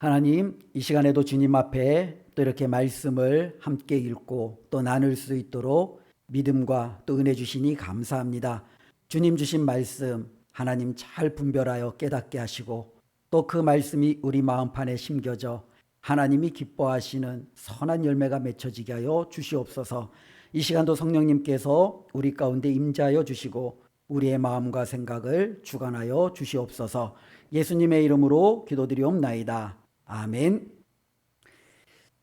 하나님, 이 시간에도 주님 앞에 또 이렇게 말씀을 함께 읽고 또 나눌 수 있도록 믿음과 또 은혜 주시니 감사합니다. 주님 주신 말씀 하나님 잘 분별하여 깨닫게 하시고 또 그 말씀이 우리 마음판에 심겨져 하나님이 기뻐하시는 선한 열매가 맺혀지게 하여 주시옵소서. 이 시간도 성령님께서 우리 가운데 임재하여 주시고 우리의 마음과 생각을 주관하여 주시옵소서. 예수님의 이름으로 기도드리옵나이다. 아멘.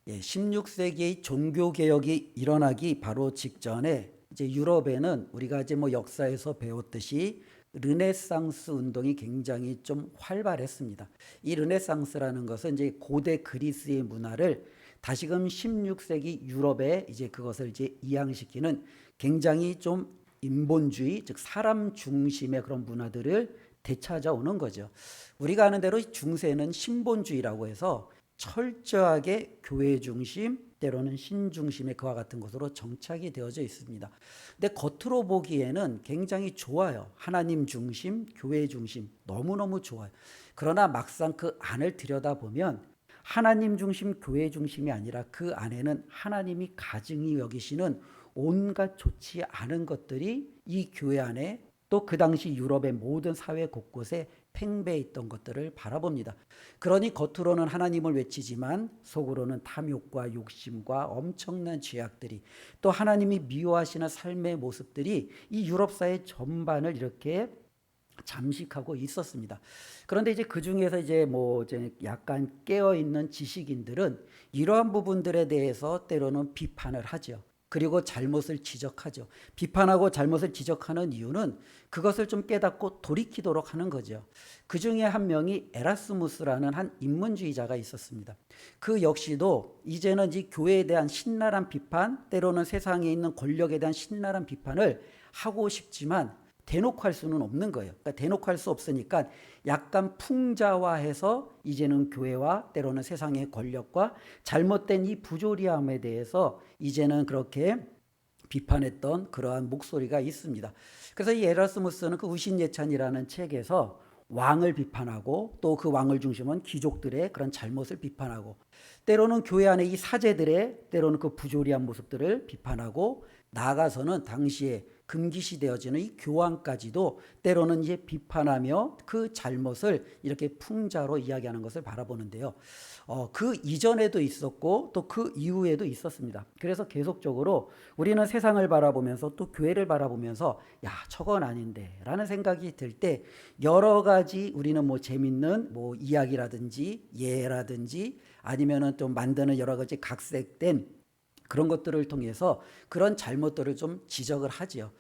16세기의 종교개혁이 일어나기 바로 직전에 이제 유럽에는 우리가 이제 역사에서 배웠듯이 르네상스 운동이 굉장히 좀 활발했습니다. 이 르네상스라는 것은 이제 고대 그리스의 문화를 다시금 16세기 유럽에 이제 그것을 이제 이양시키는 굉장히 좀 인본주의, 즉 사람 중심의 그런 문화들을 되찾아오는 거죠. 우리가 아는 대로 중세는 신본주의라고 해서 철저하게 교회 중심, 때로는 신 중심의 그와 같은 것으로 정착이 되어져 있습니다. 근데 겉으로 보기에는 굉장히 좋아요. 하나님 중심, 교회 중심, 너무너무 좋아요. 그러나 막상 그 안을 들여다보면 하나님 중심, 교회 중심이 아니라 그 안에는 하나님이 가증히 여기시는 온갖 좋지 않은 것들이 이 교회 안에 또 그 당시 유럽의 모든 사회 곳곳에 팽배해 있던 것들을 바라봅니다. 그러니 겉으로는 하나님을 외치지만 속으로는 탐욕과 욕심과 엄청난 죄악들이 또 하나님이 미워하시는 삶의 모습들이 이 유럽 사회 전반을 이렇게 잠식하고 있었습니다. 그런데 이제 그 중에서 이제 약간 깨어 있는 지식인들은 이러한 부분들에 대해서 때로는 비판을 하죠. 그리고 잘못을 지적하죠. 비판하고 잘못을 지적하는 이유는 그것을 좀 깨닫고 돌이키도록 하는 거죠. 그 중에 한 명이 에라스무스라는 한 인문주의자가 있었습니다. 그 역시도 이제는 이 교회에 대한 신랄한 비판, 때로는 세상에 있는 권력에 대한 신랄한 비판을 하고 싶지만 대놓고 할 수는 없는 거예요. 그러니까 대놓고 할 수 없으니까 약간 풍자화해서 이제는 교회와 때로는 세상의 권력과 잘못된 이 부조리함에 대해서 이제는 그렇게 비판했던 그러한 목소리가 있습니다. 그래서 이 에라스무스는 그 의신예찬이라는 책에서 왕을 비판하고 또 그 왕을 중심은 귀족들의 그런 잘못을 비판하고 때로는 교회 안에 이 사제들의 때로는 그 부조리한 모습들을 비판하고 나아가서는 당시에 금기시되어지는 이 교황까지도 때로는 이제 비판하며 그 잘못을 이렇게 풍자로 이야기하는 것을 바라보는데요. 그 이전에도 있었고 또 그 이후에도 있었습니다. 그래서 계속적으로 우리는 세상을 바라보면서 또 교회를 바라보면서 야, 저건 아닌데 라는 생각이 들 때 여러 가지 우리는 재밌는 이야기라든지 예라든지 아니면은 좀 만드는 여러 가지 각색된 그런 것들을 통해서 그런 잘못들을 좀 지적을 하지요.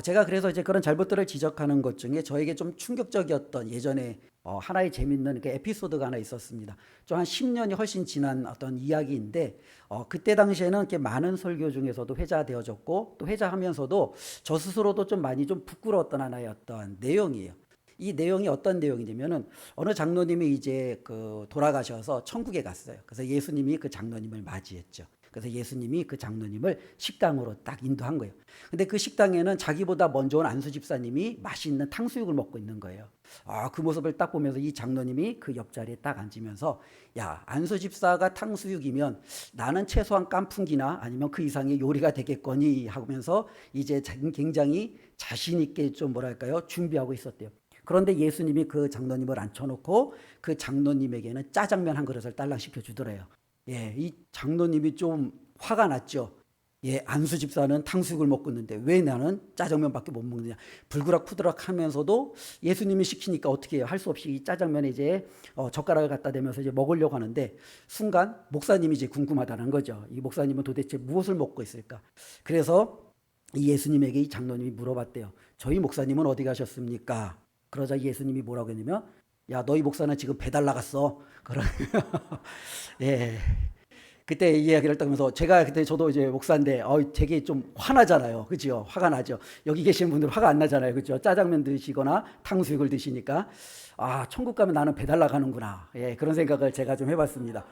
제가 그래서 이제 그런 잘못들을 지적하는 것 중에 저에게 좀 충격적이었던 예전에 하나의 재밌는 그 에피소드가 하나 있었습니다. 좀 한 10년이 훨씬 지난 어떤 이야기인데 그때 당시에는 이렇게 많은 설교 중에서도 회자되어졌고 또 회자하면서도 저 스스로도 좀 많이 좀 부끄러웠던 하나의 어떤 내용이에요. 이 내용이 어떤 내용이냐면은 어느 장로님이 이제 돌아가셔서 천국에 갔어요. 그래서 예수님이 그 장로님을 맞이했죠. 그래서 예수님이 그 장로님을 식당으로 딱 인도한 거예요. 근데 그 식당에는 자기보다 먼저 온 안수 집사님이 맛있는 탕수육을 먹고 있는 거예요. 그 모습을 딱 보면서 이 장로님이 그 옆자리에 딱 앉으면서 야, 안수 집사가 탕수육이면 나는 최소한 깐풍기나 아니면 그 이상의 요리가 되겠거니 하면서 이제 굉장히 자신 있게 좀 준비하고 있었대요. 그런데 예수님이 그 장로님을 앉혀놓고 그 장로님에게는 짜장면 한 그릇을 딸랑 시켜주더래요. 이 장로님이 좀 화가 났죠. 안수 집사는 탕수육을 먹고 있는데 왜 나는 짜장면밖에 못 먹느냐. 불그락푸드락 하면서도 예수님이 시키니까 어떻게 해요. 할 수 없이 이 짜장면에 이제 젓가락을 갖다 대면서 이제 먹으려고 하는데 순간 목사님이 이제 궁금하다는 거죠. 이 목사님은 도대체 무엇을 먹고 있을까. 그래서 이 예수님에게 이 장로님이 물어봤대요. 저희 목사님은 어디 가셨습니까? 그러자 예수님이 뭐라고 했냐면 야, 너희 목사는 지금 배달 나갔어. 예. 그때 이 이야기를 하면서 제가 그때 저도 이제 목사인데 되게 좀 화나잖아요. 그죠? 화가 나죠. 여기 계신 분들 화가 안 나잖아요. 그죠? 짜장면 드시거나 탕수육을 드시니까 천국 가면 나는 배달 나가는구나. 그런 생각을 제가 좀 해봤습니다.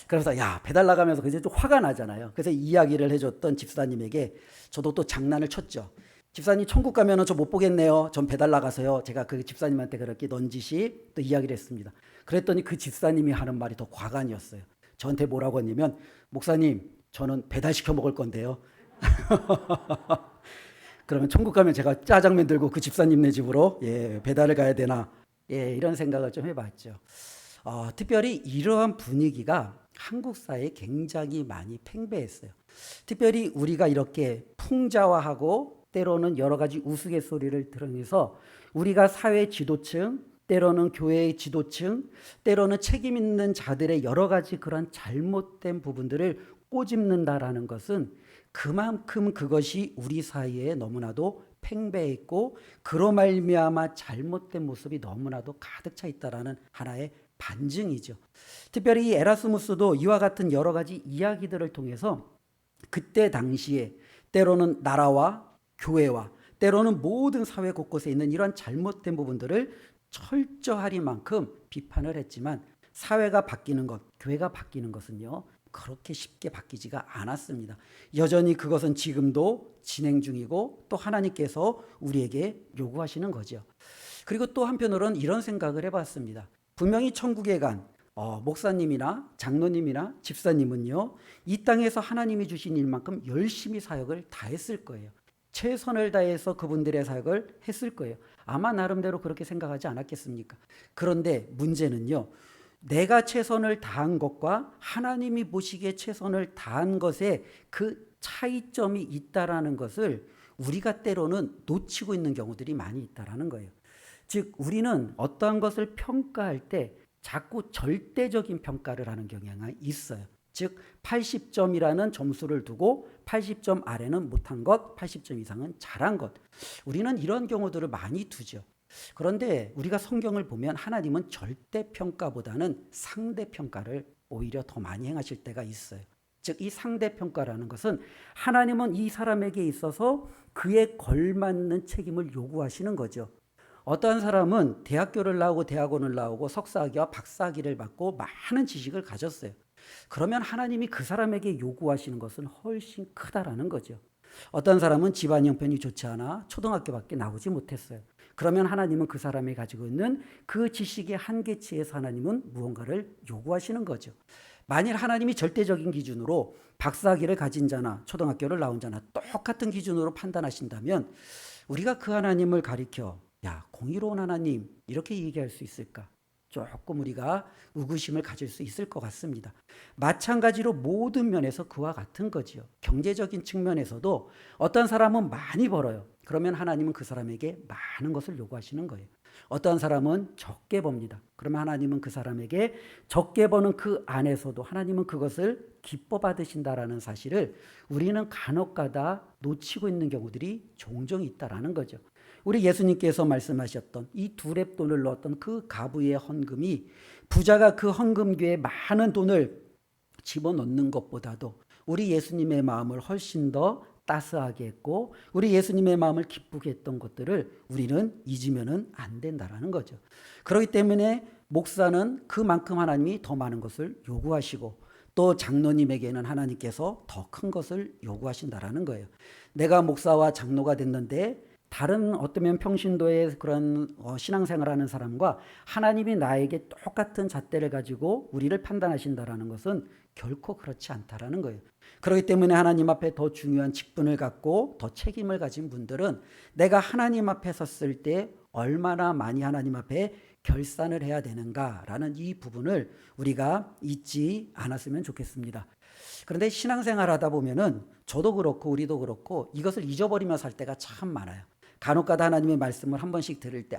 그래서 야, 배달 나가면서 그제 좀 화가 나잖아요. 그래서 이야기를 해줬던 집사님에게 저도 또 장난을 쳤죠. 집사님 천국 가면은 저 못 보겠네요. 전 배달 나가서요. 제가 그 집사님한테 그렇게 넌지시 또 이야기를 했습니다. 그랬더니 그 집사님이 하는 말이 더 과간이었어요. 저한테 뭐라고 했냐면, 목사님, 저는 배달시켜 먹을 건데요. 그러면 천국 가면 제가 짜장면 들고 그 집사님네 집으로 배달을 가야 되나, 이런 생각을 좀 해봤죠. 특별히 이러한 분위기가 한국 사회에 굉장히 많이 팽배했어요. 특별히 우리가 이렇게 풍자화하고 때로는 여러 가지 우스갯소리를 들으면서 우리가 사회 지도층, 때로는 교회의 지도층, 때로는 책임 있는 자들의 여러 가지 그런 잘못된 부분들을 꼬집는다라는 것은 그만큼 그것이 우리 사이에 너무나도 팽배했고 그로 말미암아 잘못된 모습이 너무나도 가득 차 있다라는 하나의 반증이죠. 특별히 이 에라스무스도 이와 같은 여러 가지 이야기들을 통해서 그때 당시에 때로는 나라와 교회와 때로는 모든 사회 곳곳에 있는 이런 잘못된 부분들을 철저하리만큼 비판을 했지만 사회가 바뀌는 것, 교회가 바뀌는 것은요 그렇게 쉽게 바뀌지가 않았습니다. 여전히 그것은 지금도 진행 중이고 또 하나님께서 우리에게 요구하시는 거죠. 그리고 또 한편으로는 이런 생각을 해봤습니다. 분명히 천국에 간 목사님이나 장로님이나 집사님은요 이 땅에서 하나님이 주신 일만큼 열심히 사역을 다 했을 거예요. 최선을 다해서 그분들의 사역을 했을 거예요. 아마 나름대로 그렇게 생각하지 않았겠습니까? 그런데 문제는요 내가 최선을 다한 것과 하나님이 보시기에 최선을 다한 것에 그 차이점이 있다라는 것을 우리가 때로는 놓치고 있는 경우들이 많이 있다라는 거예요. 즉 우리는 어떠한 것을 평가할 때 자꾸 절대적인 평가를 하는 경향이 있어요. 즉 80점이라는 점수를 두고 80점 아래는 못한 것, 80점 이상은 잘한 것. 우리는 이런 경우들을 많이 두죠. 그런데 우리가 성경을 보면 하나님은 절대평가보다는 상대평가를 오히려 더 많이 행하실 때가 있어요. 즉 이 상대평가라는 것은 하나님은 이 사람에게 있어서 그에 걸맞는 책임을 요구하시는 거죠. 어떠한 사람은 대학교를 나오고 대학원을 나오고 석사학위와 박사학위를 받고 많은 지식을 가졌어요. 그러면 하나님이 그 사람에게 요구하시는 것은 훨씬 크다라는 거죠. 어떤 사람은 집안 형편이 좋지 않아 초등학교밖에 나오지 못했어요. 그러면 하나님은 그 사람이 가지고 있는 그 지식의 한계치에서 하나님은 무언가를 요구하시는 거죠. 만일 하나님이 절대적인 기준으로 박사학위를 가진 자나 초등학교를 나온 자나 똑같은 기준으로 판단하신다면 우리가 그 하나님을 가리켜 야, 공의로운 하나님 이렇게 얘기할 수 있을까? 조금 우리가 의구심을 가질 수 있을 것 같습니다. 마찬가지로 모든 면에서 그와 같은 거지요. 경제적인 측면에서도 어떤 사람은 많이 벌어요. 그러면 하나님은 그 사람에게 많은 것을 요구하시는 거예요. 어떤 사람은 적게 법니다. 그러면 하나님은 그 사람에게 적게 버는 그 안에서도 하나님은 그것을 기뻐 받으신다라는 사실을 우리는 간혹가다 놓치고 있는 경우들이 종종 있다라는 거죠. 우리 예수님께서 말씀하셨던 이 두 렙돈을 넣었던 그 가부의 헌금이 부자가 그 헌금궤에 많은 돈을 집어넣는 것보다도 우리 예수님의 마음을 훨씬 더 따스하게 했고 우리 예수님의 마음을 기쁘게 했던 것들을 우리는 잊으면 안 된다라는 거죠. 그렇기 때문에 목사는 그만큼 하나님이 더 많은 것을 요구하시고 또 장로님에게는 하나님께서 더 큰 것을 요구하신다라는 거예요. 내가 목사와 장로가 됐는데 다른 어쩌면 평신도의 그런 신앙생활하는 사람과 하나님이 나에게 똑같은 잣대를 가지고 우리를 판단하신다라는 것은 결코 그렇지 않다라는 거예요. 그렇기 때문에 하나님 앞에 더 중요한 직분을 갖고 더 책임을 가진 분들은 내가 하나님 앞에 섰을 때 얼마나 많이 하나님 앞에 결산을 해야 되는가라는 이 부분을 우리가 잊지 않았으면 좋겠습니다. 그런데 신앙생활 하다 보면은 저도 그렇고 우리도 그렇고 이것을 잊어버리며 살 때가 참 많아요. 간혹가다 하나님의 말씀을 한 번씩 들을 때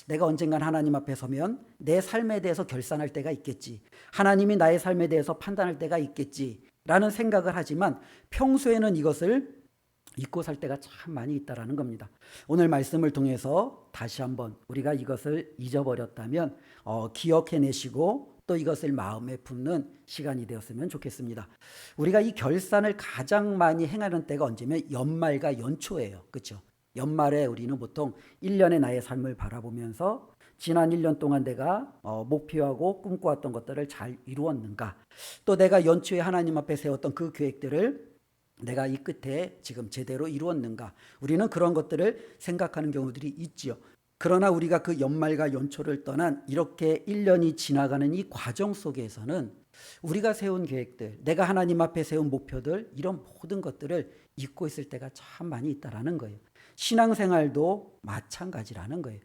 내가 언젠간 하나님 앞에 서면 내 삶에 대해서 결산할 때가 있겠지. 하나님이 나의 삶에 대해서 판단할 때가 있겠지. 라는 생각을 하지만 평소에는 이것을 잊고 살 때가 참 많이 있다라는 겁니다. 오늘 말씀을 통해서 다시 한번 우리가 이것을 잊어버렸다면 기억해내시고 또 이것을 마음에 품는 시간이 되었으면 좋겠습니다. 우리가 이 결산을 가장 많이 행하는 때가 언제면 연말과 연초예요. 그렇죠? 연말에 우리는 보통 1년의 나의 삶을 바라보면서 지난 1년 동안 내가 목표하고 꿈꿔왔던 것들을 잘 이루었는가, 또 내가 연초에 하나님 앞에 세웠던 그 계획들을 내가 이 끝에 지금 제대로 이루었는가, 우리는 그런 것들을 생각하는 경우들이 있지요. 그러나 우리가 그 연말과 연초를 떠난 이렇게 1년이 지나가는 이 과정 속에서는 우리가 세운 계획들, 내가 하나님 앞에 세운 목표들, 이런 모든 것들을 잊고 있을 때가 참 많이 있다라는 거예요. 신앙생활도 마찬가지라는 거예요.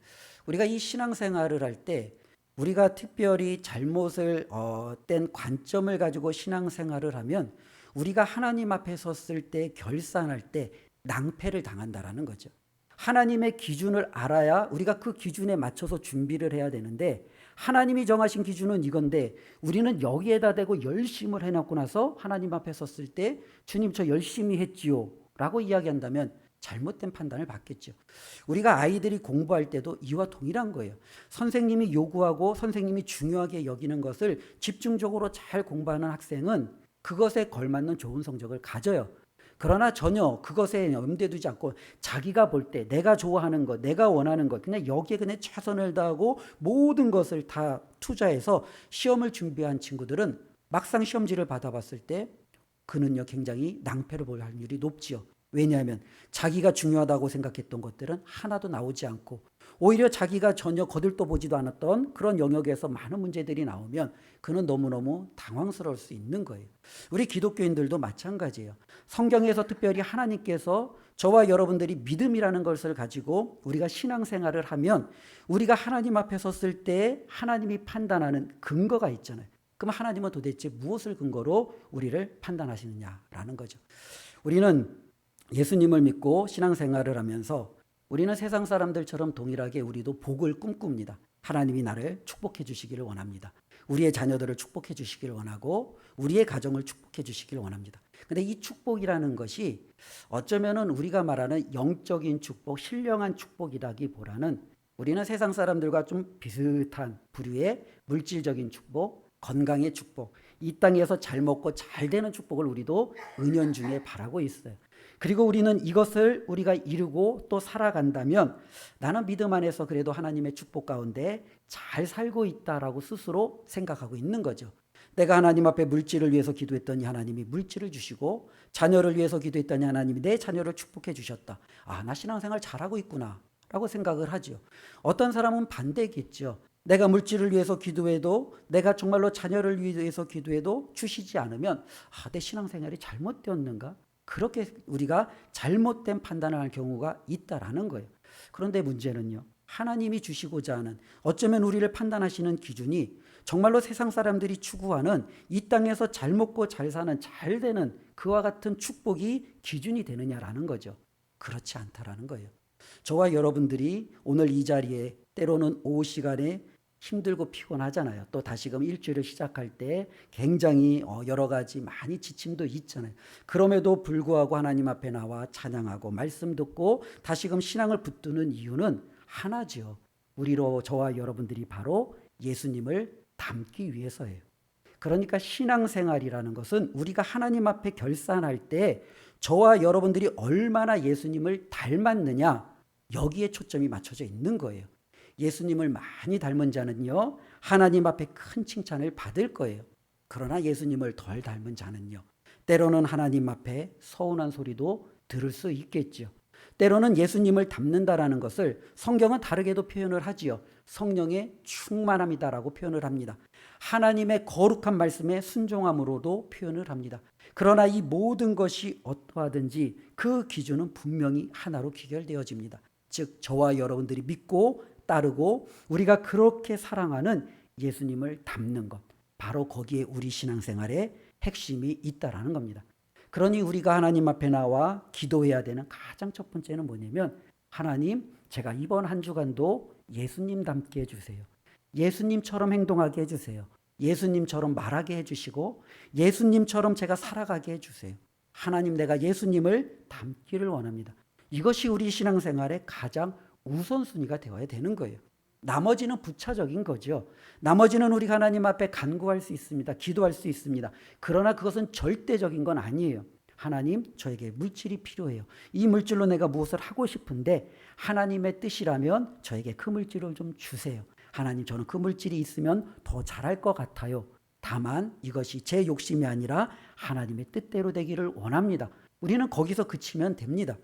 우리가 이 신앙생활을 할 때 우리가 특별히 잘못을 뗀 관점을 가지고 신앙생활을 하면 우리가 하나님 앞에 섰을 때 결산할 때 낭패를 당한다라는 거죠. 하나님의 기준을 알아야 우리가 그 기준에 맞춰서 준비를 해야 되는데, 하나님이 정하신 기준은 이건데 우리는 여기에다 대고 열심을 해놓고 나서 하나님 앞에 섰을 때 주님 저 열심히 했지요 라고 이야기한다면 잘못된 판단을 받겠죠. 우리가 아이들이 공부할 때도 이와 동일한 거예요. 선생님이 요구하고 선생님이 중요하게 여기는 것을 집중적으로 잘 공부하는 학생은 그것에 걸맞는 좋은 성적을 가져요. 그러나 전혀 그것에 염두에 두지 않고 자기가 볼 때 내가 좋아하는 것, 내가 원하는 것, 그냥 여기에 그냥 최선을 다하고 모든 것을 다 투자해서 시험을 준비한 친구들은 막상 시험지를 받아봤을 때 그는요 굉장히 낭패를 볼 확률이 높지요. 왜냐하면 자기가 중요하다고 생각했던 것들은 하나도 나오지 않고 오히려 자기가 전혀 거들떠 보지도 않았던 그런 영역에서 많은 문제들이 나오면 그는 너무너무 당황스러울 수 있는 거예요. 우리 기독교인들도 마찬가지예요. 성경에서 특별히 하나님께서 저와 여러분들이 믿음이라는 것을 가지고 우리가 신앙생활을 하면 우리가 하나님 앞에 섰을 때 하나님이 판단하는 근거가 있잖아요. 그럼 하나님은 도대체 무엇을 근거로 우리를 판단하시느냐라는 거죠. 우리는 예수님을 믿고 신앙생활을 하면서 우리는 세상 사람들처럼 동일하게 우리도 복을 꿈꿉니다. 하나님이 나를 축복해 주시기를 원합니다. 우리의 자녀들을 축복해 주시기를 원하고 우리의 가정을 축복해 주시기를 원합니다. 근데 이 축복이라는 것이 어쩌면은 우리가 말하는 영적인 축복, 신령한 축복이라기보다는 우리는 세상 사람들과 좀 비슷한 부류의 물질적인 축복, 건강의 축복, 이 땅에서 잘 먹고 잘 되는 축복을 우리도 은연중에 바라고 있어요. 그리고 우리는 이것을 우리가 이루고 또 살아간다면 나는 믿음 안에서 그래도 하나님의 축복 가운데 잘 살고 있다라고 스스로 생각하고 있는 거죠. 내가 하나님 앞에 물질을 위해서 기도했더니 하나님이 물질을 주시고 자녀를 위해서 기도했더니 하나님이 내 자녀를 축복해 주셨다. 아, 나 신앙생활 잘하고 있구나 라고 생각을 하죠. 어떤 사람은 반대겠죠. 내가 물질을 위해서 기도해도 내가 정말로 자녀를 위해서 기도해도 주시지 않으면 내 신앙생활이 잘못되었는가? 그렇게 우리가 잘못된 판단을 할 경우가 있다라는 거예요. 그런데 문제는요, 하나님이 주시고자 하는, 어쩌면 우리를 판단하시는 기준이 정말로 세상 사람들이 추구하는 이 땅에서 잘 먹고 잘 사는 잘 되는 그와 같은 축복이 기준이 되느냐라는 거죠. 그렇지 않다라는 거예요. 저와 여러분들이 오늘 이 자리에 때로는 오후 시간에 힘들고 피곤하잖아요. 또 다시금 일주일을 시작할 때 굉장히 여러 가지 많이 지침도 있잖아요. 그럼에도 불구하고 하나님 앞에 나와 찬양하고 말씀 듣고 다시금 신앙을 붙드는 이유는 하나죠. 우리로 저와 여러분들이 바로 예수님을 닮기 위해서예요. 그러니까 신앙생활이라는 것은 우리가 하나님 앞에 결산할 때 저와 여러분들이 얼마나 예수님을 닮았느냐, 여기에 초점이 맞춰져 있는 거예요. 예수님을 많이 닮은 자는요 하나님 앞에 큰 칭찬을 받을 거예요. 그러나 예수님을 덜 닮은 자는요 때로는 하나님 앞에 서운한 소리도 들을 수 있겠죠. 때로는 예수님을 닮는다라는 것을 성경은 다르게도 표현을 하지요. 성령의 충만함이다라고 표현을 합니다. 하나님의 거룩한 말씀에 순종함으로도 표현을 합니다. 그러나 이 모든 것이 어떠하든지 그 기준은 분명히 하나로 귀결되어집니다. 즉 저와 여러분들이 믿고 따르고 우리가 그렇게 사랑하는 예수님을 닮는 것, 바로 거기에 우리 신앙생활의 핵심이 있다라는 겁니다. 그러니 우리가 하나님 앞에 나와 기도해야 되는 가장 첫 번째는 뭐냐면, 하나님, 제가 이번 한 주간도 예수님 닮게 해주세요. 예수님처럼 행동하게 해주세요. 예수님처럼 말하게 해주시고 예수님처럼 제가 살아가게 해주세요. 하나님, 내가 예수님을 닮기를 원합니다. 이것이 우리 신앙생활의 가장 우선순위가 되어야 되는 거예요. 나머지는 부차적인 거죠. 나머지는 우리가 하나님 앞에 간구할 수 있습니다. 기도할 수 있습니다. 그러나 그것은 절대적인 건 아니에요. 하나님, 저에게 물질이 필요해요. 이 물질로 내가 무엇을 하고 싶은데 하나님의 뜻이라면 저에게 그 물질을 좀 주세요. 하나님, 저는 그 물질이 있으면 더 잘할 것 같아요. 다만 이것이 제 욕심이 아니라 하나님의 뜻대로 되기를 원합니다. 우리는 거기서 그치면 됩니다.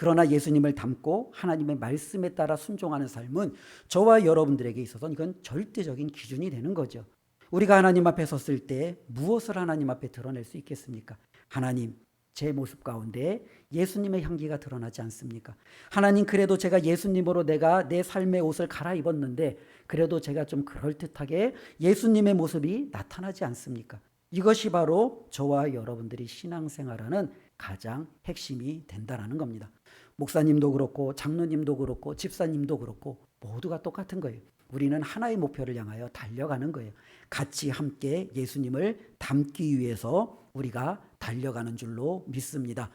그러나 예수님을 닮고 하나님의 말씀에 따라 순종하는 삶은 저와 여러분들에게 있어서는 이건 절대적인 기준이 되는 거죠. 우리가 하나님 앞에 섰을 때 무엇을 하나님 앞에 드러낼 수 있겠습니까? 하나님, 제 모습 가운데 예수님의 향기가 드러나지 않습니까? 하나님, 그래도 제가 예수님으로 내가 내 삶의 옷을 갈아입었는데 그래도 제가 좀 그럴듯하게 예수님의 모습이 나타나지 않습니까? 이것이 바로 저와 여러분들이 신앙생활하는 가장 핵심이 된다는 겁니다. 목사님도 그렇고 장로님도 그렇고 집사님도 그렇고 모두가 똑같은 거예요. 우리는 하나의 목표를 향하여 달려가는 거예요. 같이 함께 예수님을 닮기 위해서 우리가 달려가는 줄로 믿습니다.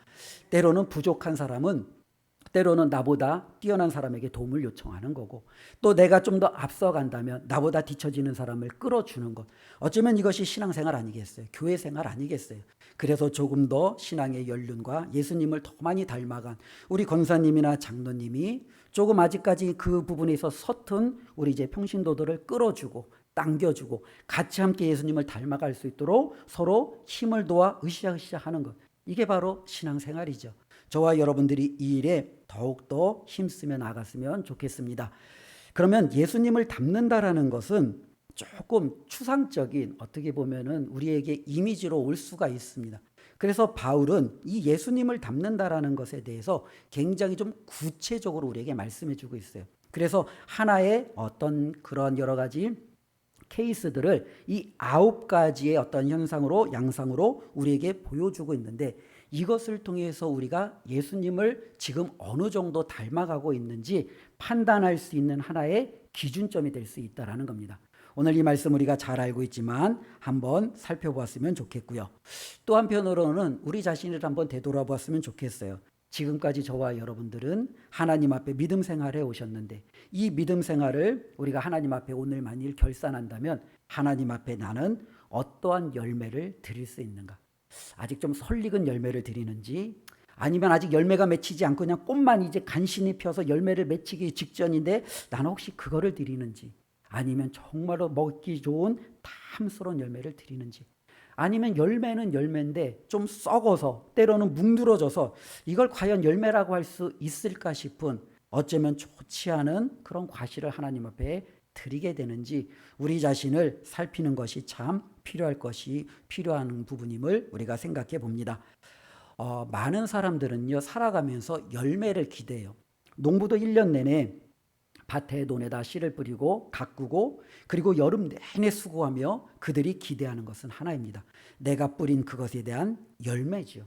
때로는 부족한 사람은 때로는 나보다 뛰어난 사람에게 도움을 요청하는 거고, 또 내가 좀 더 앞서간다면 나보다 뒤처지는 사람을 끌어주는 것, 어쩌면 이것이 신앙생활 아니겠어요? 교회생활 아니겠어요? 그래서 조금 더 신앙의 연륜과 예수님을 더 많이 닮아간 우리 권사님이나 장로님이 조금 아직까지 그 부분에 있어 서툰 우리 이제 평신도들을 끌어주고 당겨주고 같이 함께 예수님을 닮아갈 수 있도록 서로 힘을 도와 으쌰으쌰 하는 것, 이게 바로 신앙생활이죠. 저와 여러분들이 이 일에 더욱더 힘쓰며 나갔으면 좋겠습니다. 그러면 예수님을 닮는다라는 것은 조금 추상적인, 어떻게 보면은 우리에게 이미지로 올 수가 있습니다. 그래서 바울은 이 예수님을 닮는다라는 것에 대해서 굉장히 좀 구체적으로 우리에게 말씀해 주고 있어요. 그래서 하나의 어떤 그런 여러 가지 케이스들을 이 9가지의 어떤 현상으로, 양상으로 우리에게 보여주고 있는데, 이것을 통해서 우리가 예수님을 지금 어느 정도 닮아가고 있는지 판단할 수 있는 하나의 기준점이 될 수 있다는 겁니다. 오늘 이 말씀 우리가 잘 알고 있지만 한번 살펴보았으면 좋겠고요. 또 한편으로는 우리 자신을 한번 되돌아보았으면 좋겠어요. 지금까지 저와 여러분들은 하나님 앞에 믿음 생활해 오셨는데, 이 믿음 생활을 우리가 하나님 앞에 오늘 만일 결산한다면 하나님 앞에 나는 어떠한 열매를 드릴 수 있는가? 아직 좀 설익은 열매를 드리는지, 아니면 아직 열매가 맺히지 않고 그냥 꽃만 이제 간신히 펴서 열매를 맺히기 직전인데 나는 혹시 그거를 드리는지, 아니면 정말로 먹기 좋은 탐스러운 열매를 드리는지, 아니면 열매는 열매인데 좀 썩어서 때로는 뭉들어져서 이걸 과연 열매라고 할 수 있을까 싶은, 어쩌면 좋지 않은 그런 과실을 하나님 앞에 드리게 되는지 우리 자신을 살피는 것이 참 필요한 부분임을 우리가 생각해 봅니다. 많은 사람들은요, 살아가면서 열매를 기대해요. 농부도 1년 내내 밭에 논에다 씨를 뿌리고 가꾸고 그리고 여름 내내 수고하며 그들이 기대하는 것은 하나입니다. 내가 뿌린 그것에 대한 열매죠.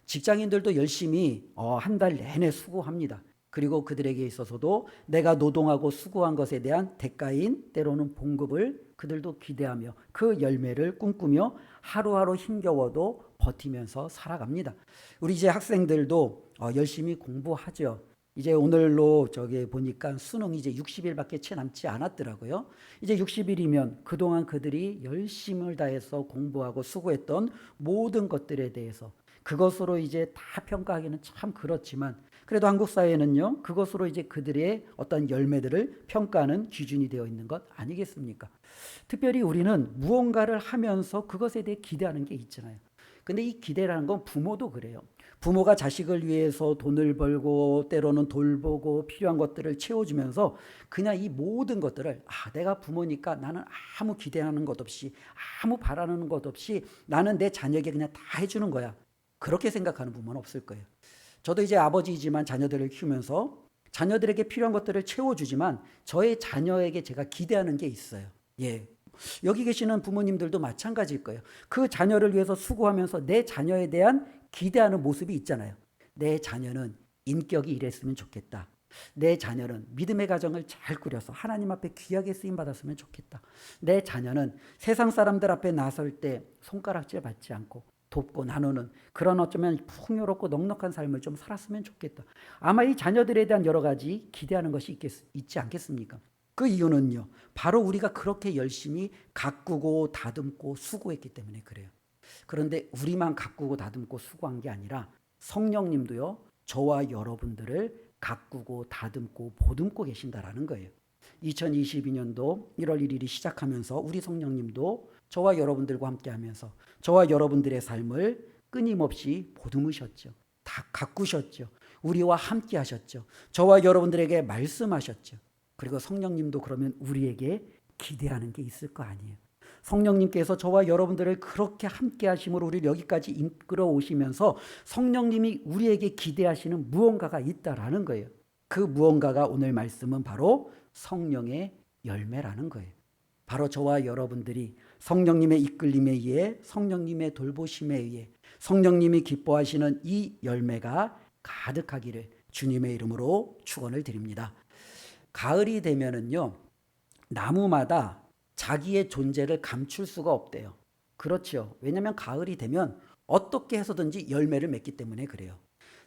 직장인들도 열심히 한 달 내내 수고합니다. 그리고 그들에게 있어서도 내가 노동하고 수고한 것에 대한 대가인 때로는 봉급을 그들도 기대하며 그 열매를 꿈꾸며 하루하루 힘겨워도 버티면서 살아갑니다. 우리 이제 학생들도 열심히 공부하죠. 이제 오늘로 저기 보니까 수능 이제 60일밖에 채 남지 않았더라고요. 이제 60일이면 그동안 그들이 열심을 다해서 공부하고 수고했던 모든 것들에 대해서 그것으로 이제 다 평가하기는 참 그렇지만, 그래도 한국 사회는요, 그것으로 이제 그들의 어떤 열매들을 평가하는 기준이 되어 있는 것 아니겠습니까? 특별히 우리는 무언가를 하면서 그것에 대해 기대하는 게 있잖아요. 근데 이 기대라는 건 부모도 그래요. 부모가 자식을 위해서 돈을 벌고 때로는 돌보고 필요한 것들을 채워주면서 그냥 이 모든 것들을 내가 부모니까 나는 아무 기대하는 것 없이 아무 바라는 것 없이 나는 내 자녀에게 그냥 다 해주는 거야, 그렇게 생각하는 부모는 없을 거예요. 저도 이제 아버지이지만 자녀들을 키우면서 자녀들에게 필요한 것들을 채워주지만 저의 자녀에게 제가 기대하는 게 있어요. 예. 여기 계시는 부모님들도 마찬가지일 거예요. 그 자녀를 위해서 수고하면서 내 자녀에 대한 기대하는 모습이 있잖아요. 내 자녀는 인격이 이랬으면 좋겠다. 내 자녀는 믿음의 가정을 잘 꾸려서 하나님 앞에 귀하게 쓰임 받았으면 좋겠다. 내 자녀는 세상 사람들 앞에 나설 때 손가락질 받지 않고 돕고 나누는 그런 어쩌면 풍요롭고 넉넉한 삶을 좀 살았으면 좋겠다. 아마 이 자녀들에 대한 여러 가지 기대하는 것이 있지 않겠습니까? 그 이유는요, 바로 우리가 그렇게 열심히 가꾸고 다듬고 수고했기 때문에 그래요. 그런데 우리만 가꾸고 다듬고 수고한 게 아니라 성령님도요, 저와 여러분들을 가꾸고 다듬고 보듬고 계신다라는 거예요. 2022년도 1월 1일이 시작하면서 우리 성령님도 저와 여러분들과 함께 하면서 저와 여러분들의 삶을 끊임없이 보듬으셨죠. 다 가꾸셨죠. 우리와 함께 하셨죠. 저와 여러분들에게 말씀하셨죠. 그리고 성령님도 그러면 우리에게 기대하는 게 있을 거 아니에요. 성령님께서 저와 여러분들을 그렇게 함께 하심으로 우리를 여기까지 이끌어 오시면서 성령님이 우리에게 기대하시는 무언가가 있다라는 거예요. 그 무언가가 오늘 말씀은 바로 성령의 열매라는 거예요. 바로 저와 여러분들이 성령님의 이끌림에 의해, 성령님의 돌보심에 의해 성령님이 기뻐하시는 이 열매가 가득하기를 주님의 이름으로 축원을 드립니다. 가을이 되면은요, 나무마다 자기의 존재를 감출 수가 없대요. 그렇죠. 왜냐하면 가을이 되면 어떻게 해서든지 열매를 맺기 때문에 그래요.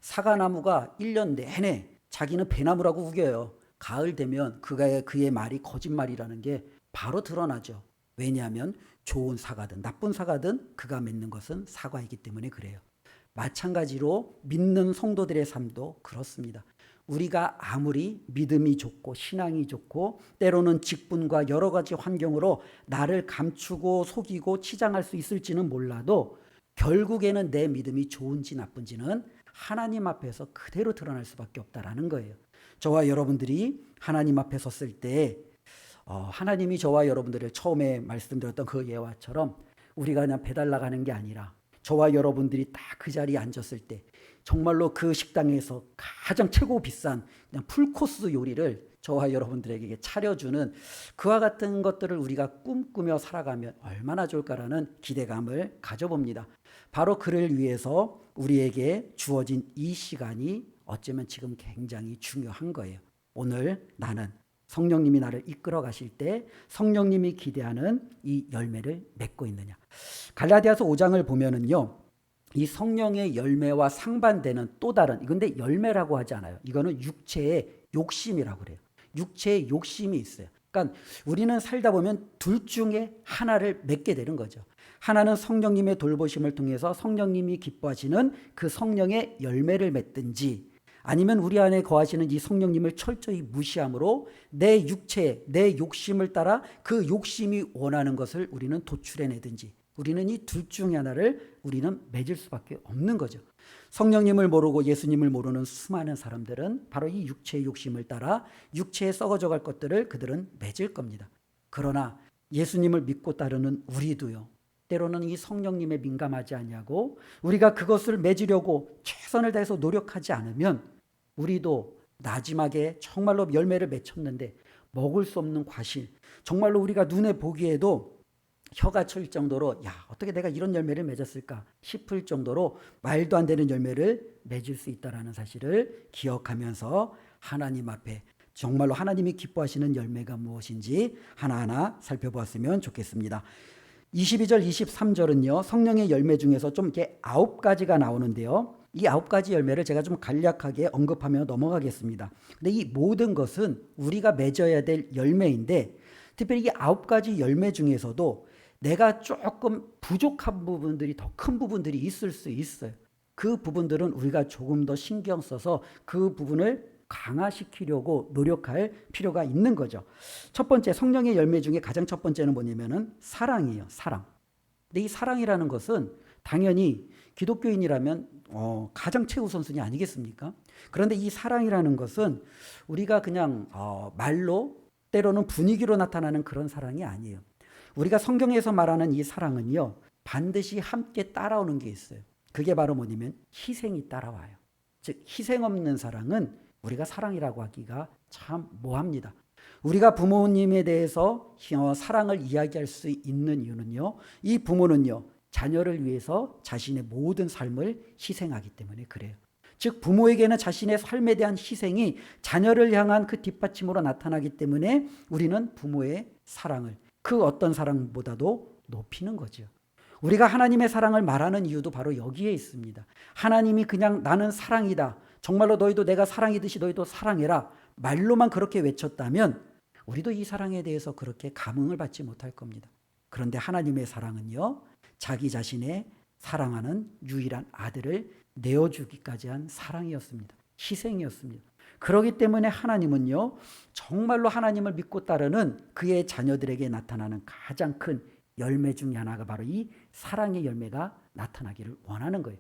사과나무가 1년 내내 자기는 배나무라고 우겨요. 가을 되면 그의 말이 거짓말이라는 게 바로 드러나죠. 왜냐하면 좋은 사과든 나쁜 사과든 그가 맺는 것은 사과이기 때문에 그래요. 마찬가지로 믿는 성도들의 삶도 그렇습니다. 우리가 아무리 믿음이 좋고 신앙이 좋고 때로는 직분과 여러 가지 환경으로 나를 감추고 속이고 치장할 수 있을지는 몰라도 결국에는 내 믿음이 좋은지 나쁜지는 하나님 앞에서 그대로 드러날 수밖에 없다라는 거예요. 저와 여러분들이 하나님 앞에 섰을 때 하나님이 저와 여러분들을 처음에 말씀드렸던 그 예화처럼 우리가 그냥 배달 나가는 게 아니라 저와 여러분들이 딱 그 자리에 앉았을 때 정말로 그 식당에서 가장 최고 비싼 그냥 풀코스 요리를 저와 여러분들에게 차려주는 그와 같은 것들을 우리가 꿈꾸며 살아가면 얼마나 좋을까라는 기대감을 가져봅니다. 바로 그를 위해서 우리에게 주어진 이 시간이 어쩌면 지금 굉장히 중요한 거예요. 오늘 나는 성령님이 나를 이끌어 가실 때 성령님이 기대하는 이 열매를 맺고 있느냐. 갈라디아서 5장을 보면은요, 이 성령의 열매와 상반되는 또 다른, 근데 열매라고 하지 않아요. 이거는 육체의 욕심이라고 그래요. 육체의 욕심이 있어요. 그러니까 우리는 살다 보면 둘 중에 하나를 맺게 되는 거죠. 하나는 성령님의 돌보심을 통해서 성령님이 기뻐하시는 그 성령의 열매를 맺든지, 아니면 우리 안에 거하시는 이 성령님을 철저히 무시함으로 내 육체, 내 욕심을 따라 그 욕심이 원하는 것을 우리는 도출해내든지, 우리는 이 둘 중에 하나를 우리는 맺을 수밖에 없는 거죠. 성령님을 모르고 예수님을 모르는 수많은 사람들은 바로 이 육체의 욕심을 따라 육체에 썩어져 갈 것들을 그들은 맺을 겁니다. 그러나 예수님을 믿고 따르는 우리도요, 때로는 이 성령님에 민감하지 아니하고 우리가 그것을 맺으려고 최선을 다해서 노력하지 않으면 우리도 나지막에 정말로 열매를 맺혔는데 먹을 수 없는 과실, 정말로 우리가 눈에 보기에도 혀가 칠 정도로 야, 어떻게 내가 이런 열매를 맺었을까 싶을 정도로 말도 안 되는 열매를 맺을 수 있다는 사실을 기억하면서 하나님 앞에 정말로 하나님이 기뻐하시는 열매가 무엇인지 하나하나 살펴보았으면 좋겠습니다. 22절, 23절은요, 성령의 열매 중에서 좀 이렇게 9가지가 나오는데요. 이 9가지 열매를 제가 좀 간략하게 언급하며 넘어가겠습니다. 근데 이 모든 것은 우리가 맺어야 될 열매인데, 특별히 이 9가지 열매 중에서도 내가 조금 부족한 부분들이, 더 큰 부분들이 있을 수 있어요. 그 부분들은 우리가 조금 더 신경 써서 그 부분을 강화시키려고 노력할 필요가 있는 거죠. 첫 번째, 성령의 열매 중에 가장 첫 번째는 뭐냐면은 사랑이에요. 사랑. 근데 이 사랑이라는 것은 당연히 기독교인이라면 가장 최우선순위 아니겠습니까? 그런데 이 사랑이라는 것은 우리가 그냥 말로, 때로는 분위기로 나타나는 그런 사랑이 아니에요. 우리가 성경에서 말하는 이 사랑은요, 반드시 함께 따라오는 게 있어요. 그게 바로 뭐냐면 희생이 따라와요. 즉 희생 없는 사랑은 우리가 사랑이라고 하기가 참 모호합니다. 우리가 부모님에 대해서 사랑을 이야기할 수 있는 이유는요, 이 부모는요, 자녀를 위해서 자신의 모든 삶을 희생하기 때문에 그래요. 즉 부모에게는 자신의 삶에 대한 희생이 자녀를 향한 그 뒷받침으로 나타나기 때문에 우리는 부모의 사랑을 그 어떤 사랑보다도 높이는 거죠. 우리가 하나님의 사랑을 말하는 이유도 바로 여기에 있습니다. 하나님이 그냥 나는 사랑이다, 정말로 너희도 내가 사랑이듯이 너희도 사랑해라, 말로만 그렇게 외쳤다면 우리도 이 사랑에 대해서 그렇게 감흥을 받지 못할 겁니다. 그런데 하나님의 사랑은요, 자기 자신의 사랑하는 유일한 아들을 내어주기까지 한 사랑이었습니다. 희생이었습니다. 그렇기 때문에 하나님은요, 정말로 하나님을 믿고 따르는 그의 자녀들에게 나타나는 가장 큰 열매 중에 하나가 바로 이 사랑의 열매가 나타나기를 원하는 거예요.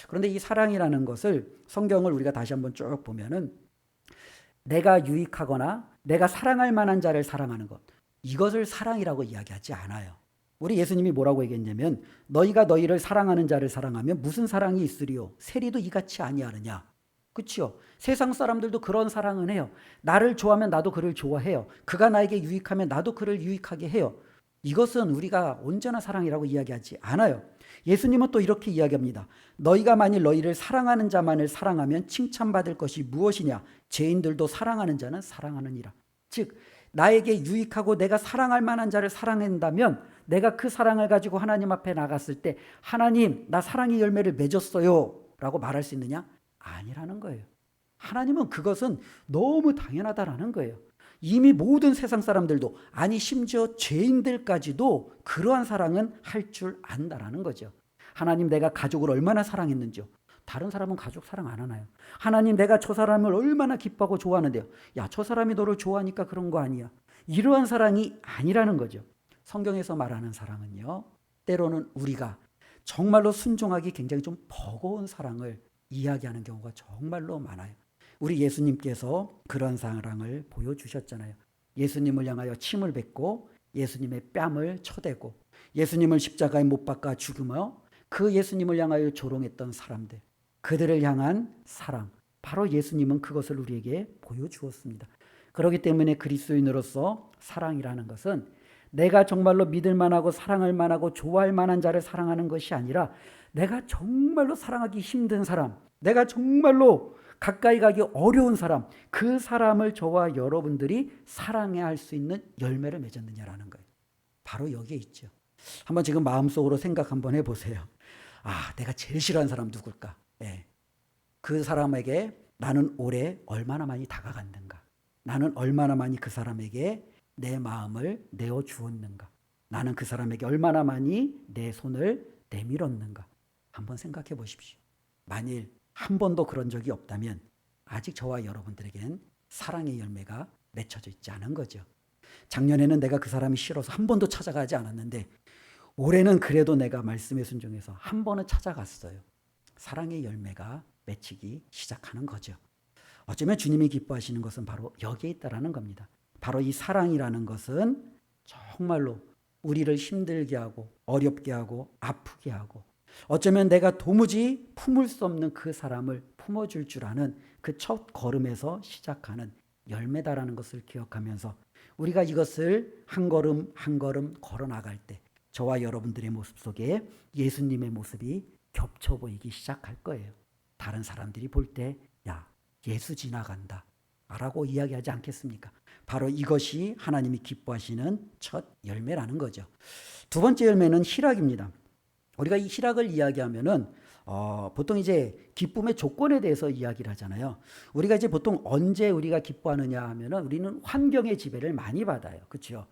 그런데 이 사랑이라는 것을 성경을 우리가 다시 한번 쭉 보면은 내가 유익하거나 내가 사랑할 만한 자를 사랑하는 것, 이것을 사랑이라고 이야기하지 않아요. 우리 예수님이 뭐라고 얘기했냐면 너희가 너희를 사랑하는 자를 사랑하면 무슨 사랑이 있으리요? 세리도 이같이 아니하느냐. 그렇죠? 세상 사람들도 그런 사랑은 해요. 나를 좋아하면 나도 그를 좋아해요. 그가 나에게 유익하면 나도 그를 유익하게 해요. 이것은 우리가 온전한 사랑이라고 이야기하지 않아요. 예수님은 또 이렇게 이야기합니다. 너희가 만일 너희를 사랑하는 자만을 사랑하면 칭찬받을 것이 무엇이냐? 죄인들도 사랑하는 자는 사랑하느니라. 즉 나에게 유익하고 내가 사랑할 만한 자를 사랑한다면 내가 그 사랑을 가지고 하나님 앞에 나갔을 때 하나님 나 사랑의 열매를 맺었어요 라고 말할 수 있느냐? 아니라는 거예요. 하나님은 그것은 너무 당연하다라는 거예요. 이미 모든 세상 사람들도 아니 심지어 죄인들까지도 그러한 사랑은 할 줄 안다라는 거죠. 하나님 내가 가족을 얼마나 사랑했는지요. 다른 사람은 가족 사랑 안 하나요? 하나님 내가 저 사람을 얼마나 기뻐하고 좋아하는데요. 야, 저 사람이 너를 좋아하니까 그런 거 아니야. 이러한 사랑이 아니라는 거죠. 성경에서 말하는 사랑은요. 때로는 우리가 정말로 순종하기 굉장히 좀 버거운 사랑을 이야기하는 경우가 정말로 많아요. 우리 예수님께서 그런 사랑을 보여주셨잖아요. 예수님을 향하여 침을 뱉고 예수님의 뺨을 쳐대고 예수님을 십자가에 못 박아 죽으며 그 예수님을 향하여 조롱했던 사람들, 그들을 향한 사랑, 바로 예수님은 그것을 우리에게 보여주었습니다. 그렇기 때문에 그리스도인으로서 사랑이라는 것은 내가 정말로 믿을 만하고 사랑할 만하고 좋아할 만한 자를 사랑하는 것이 아니라 내가 정말로 사랑하기 힘든 사람, 내가 정말로 가까이 가기 어려운 사람, 그 사람을 저와 여러분들이 사랑해야 할 수 있는 열매를 맺었느냐라는 거예요. 바로 여기에 있죠. 한번 지금 마음속으로 생각 한번 해보세요. 아, 내가 제일 싫어하는 사람 누굴까? 예. 그 사람에게 나는 올해 얼마나 많이 다가갔는가? 나는 얼마나 많이 그 사람에게 내 마음을 내어 주었는가? 나는 그 사람에게 얼마나 많이 내 손을 내밀었는가? 한번 생각해 보십시오. 만일 한 번도 그런 적이 없다면 아직 저와 여러분들에겐 사랑의 열매가 맺혀져 있지 않은 거죠. 작년에는 내가 그 사람이 싫어서 한 번도 찾아가지 않았는데 올해는 그래도 내가 말씀에 순종해서 한 번은 찾아갔어요. 사랑의 열매가 맺히기 시작하는 거죠. 어쩌면 주님이 기뻐하시는 것은 바로 여기에 있다라는 겁니다. 바로 이 사랑이라는 것은 정말로 우리를 힘들게 하고 어렵게 하고 아프게 하고 어쩌면 내가 도무지 품을 수 없는 그 사람을 품어줄 줄 아는 그 첫 걸음에서 시작하는 열매다라는 것을 기억하면서 우리가 이것을 한 걸음 한 걸음 걸어 나갈 때 저와 여러분들의 모습 속에 예수님의 모습이 겹쳐 보이기 시작할 거예요. 다른 사람들이 볼 때 야, 예수 지나간다 라고 이야기하지 않겠습니까? 바로 이것이 하나님이 기뻐하시는 첫 열매라는 거죠. 두 번째 열매는 희락입니다. 우리가 이 희락을 이야기하면은 보통 이제 기쁨의 조건에 대해서 이야기를 하잖아요. 우리가 이제 보통 언제 우리가 기뻐하느냐 하면은 우리는 환경의 지배를 많이 받아요. 그렇죠?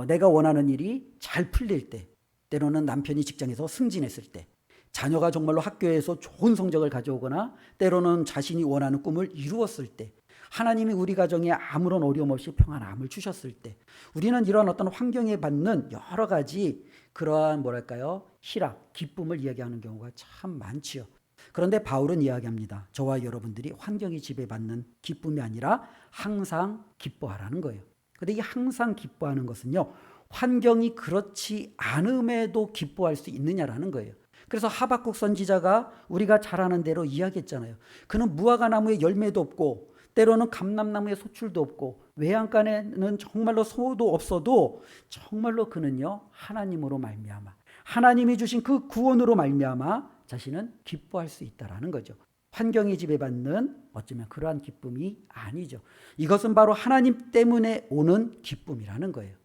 내가 원하는 일이 잘 풀릴 때, 때로는 남편이 직장에서 승진했을 때, 자녀가 정말로 학교에서 좋은 성적을 가져오거나 때로는 자신이 원하는 꿈을 이루었을 때, 하나님이 우리 가정에 아무런 어려움 없이 평안함을 주셨을 때 우리는 이런 어떤 환경에 받는 여러 가지 그러한 뭐랄까요? 희락, 기쁨을 이야기하는 경우가 참 많지요. 그런데 바울은 이야기합니다. 저와 여러분들이 환경이 지배받는 기쁨이 아니라 항상 기뻐하라는 거예요. 그런데 이 항상 기뻐하는 것은요. 환경이 그렇지 않음에도 기뻐할 수 있느냐라는 거예요. 그래서 하박국 선지자가 우리가 잘 아는 대로 이야기했잖아요. 그는 무화과 나무에 열매도 없고 때로는 감람나무에 소출도 없고 외양간에는 정말로 소도 없어도 정말로 그는요 하나님으로 말미암아 하나님이 주신 그 구원으로 말미암아 자신은 기뻐할 수 있다라는 거죠. 환경에 지배받는 어쩌면 그러한 기쁨이 아니죠. 이것은 바로 하나님 때문에 오는 기쁨이라는 거예요.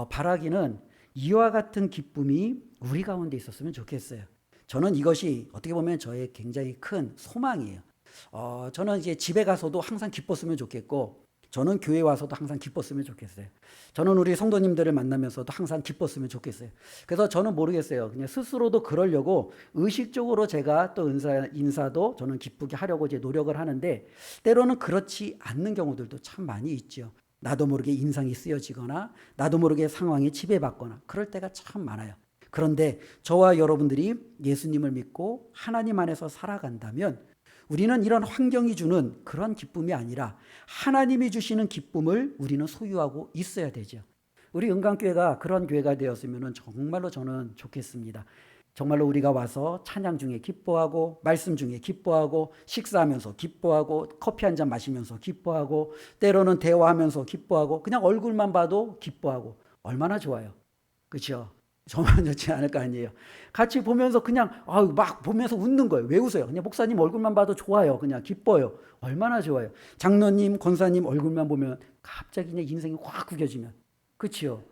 바라기는 이와 같은 기쁨이 우리 가운데 있었으면 좋겠어요. 저는 이것이 어떻게 보면 저의 굉장히 큰 소망이에요. 저는 이제 집에 가서도 항상 기뻤으면 좋겠고 저는 교회 와서도 항상 기뻤으면 좋겠어요. 저는 우리 성도님들을 만나면서도 항상 기뻤으면 좋겠어요. 그래서 저는 모르겠어요. 그냥 스스로도 그러려고 의식적으로 제가 또 인사도 저는 기쁘게 하려고 이제 노력을 하는데 때로는 그렇지 않는 경우들도 참 많이 있죠. 나도 모르게 인상이 쓰여지거나 나도 모르게 상황에 지배받거나 그럴 때가 참 많아요. 그런데 저와 여러분들이 예수님을 믿고 하나님 안에서 살아간다면 우리는 이런 환경이 주는 그런 기쁨이 아니라 하나님이 주시는 기쁨을 우리는 소유하고 있어야 되죠. 우리 은강교회가 그런 교회가 되었으면 정말로 저는 좋겠습니다. 정말로 우리가 와서 찬양 중에 기뻐하고 말씀 중에 기뻐하고 식사하면서 기뻐하고 커피 한 잔 마시면서 기뻐하고 때로는 대화하면서 기뻐하고 그냥 얼굴만 봐도 기뻐하고 얼마나 좋아요. 그렇죠? 저만 좋지 않을 거 아니에요. 같이 보면서 그냥 막 보면서 웃는 거예요. 왜 웃어요? 그냥 목사님 얼굴만 봐도 좋아요. 그냥 기뻐요. 얼마나 좋아요. 장로님, 권사님 얼굴만 보면 갑자기 그냥 인생이 확 구겨지면. 그렇죠?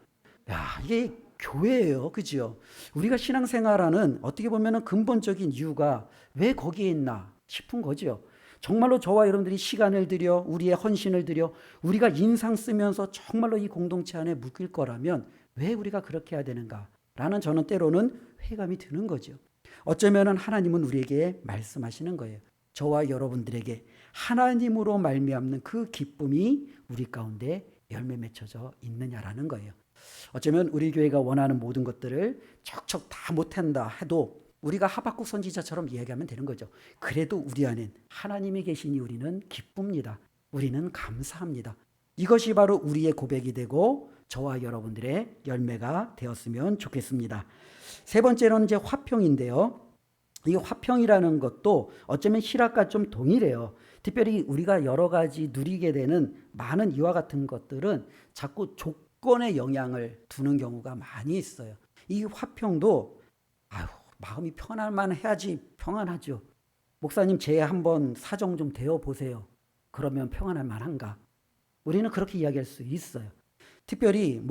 야, 이게 교회예요. 그죠? 우리가 신앙생활하는 어떻게 보면 근본적인 이유가 왜 거기에 있나 싶은 거죠. 정말로 저와 여러분들이 시간을 들여 우리의 헌신을 들여 우리가 인상 쓰면서 정말로 이 공동체 안에 묶일 거라면 왜 우리가 그렇게 해야 되는가? 라는 저는 때로는 회감이 드는 거죠. 어쩌면 하나님은 우리에게 말씀하시는 거예요. 저와 여러분들에게 하나님으로 말미암는 그 기쁨이 우리 가운데 열매 맺혀져 있느냐라는 거예요. 어쩌면 우리 교회가 원하는 모든 것들을 척척 다 못한다 해도 우리가 하박국 선지자처럼 이야기하면 되는 거죠. 그래도 우리 안엔 하나님이 계시니 우리는 기쁩니다. 우리는 감사합니다. 이것이 바로 우리의 고백이 되고 저와 여러분들의 열매가 되었으면 좋겠습니다. 세 번째로는 이제 화평인데요. 이 화평이라는 것도 어쩌면 실학과 좀 동일해요. 특별히 우리가 여러 가지 누리게 되는 많은 이와 같은 것들은 자꾸 조건에 영향을 두는 경우가 많이 있어요. 이 화평도 마음이 편할만 해야지 평안하죠. 목사님 제 한번 사정 좀 되어 보세요. 그러면 평안할 만한가? 우리는 그렇게 이야기할 수 있어요. 특별히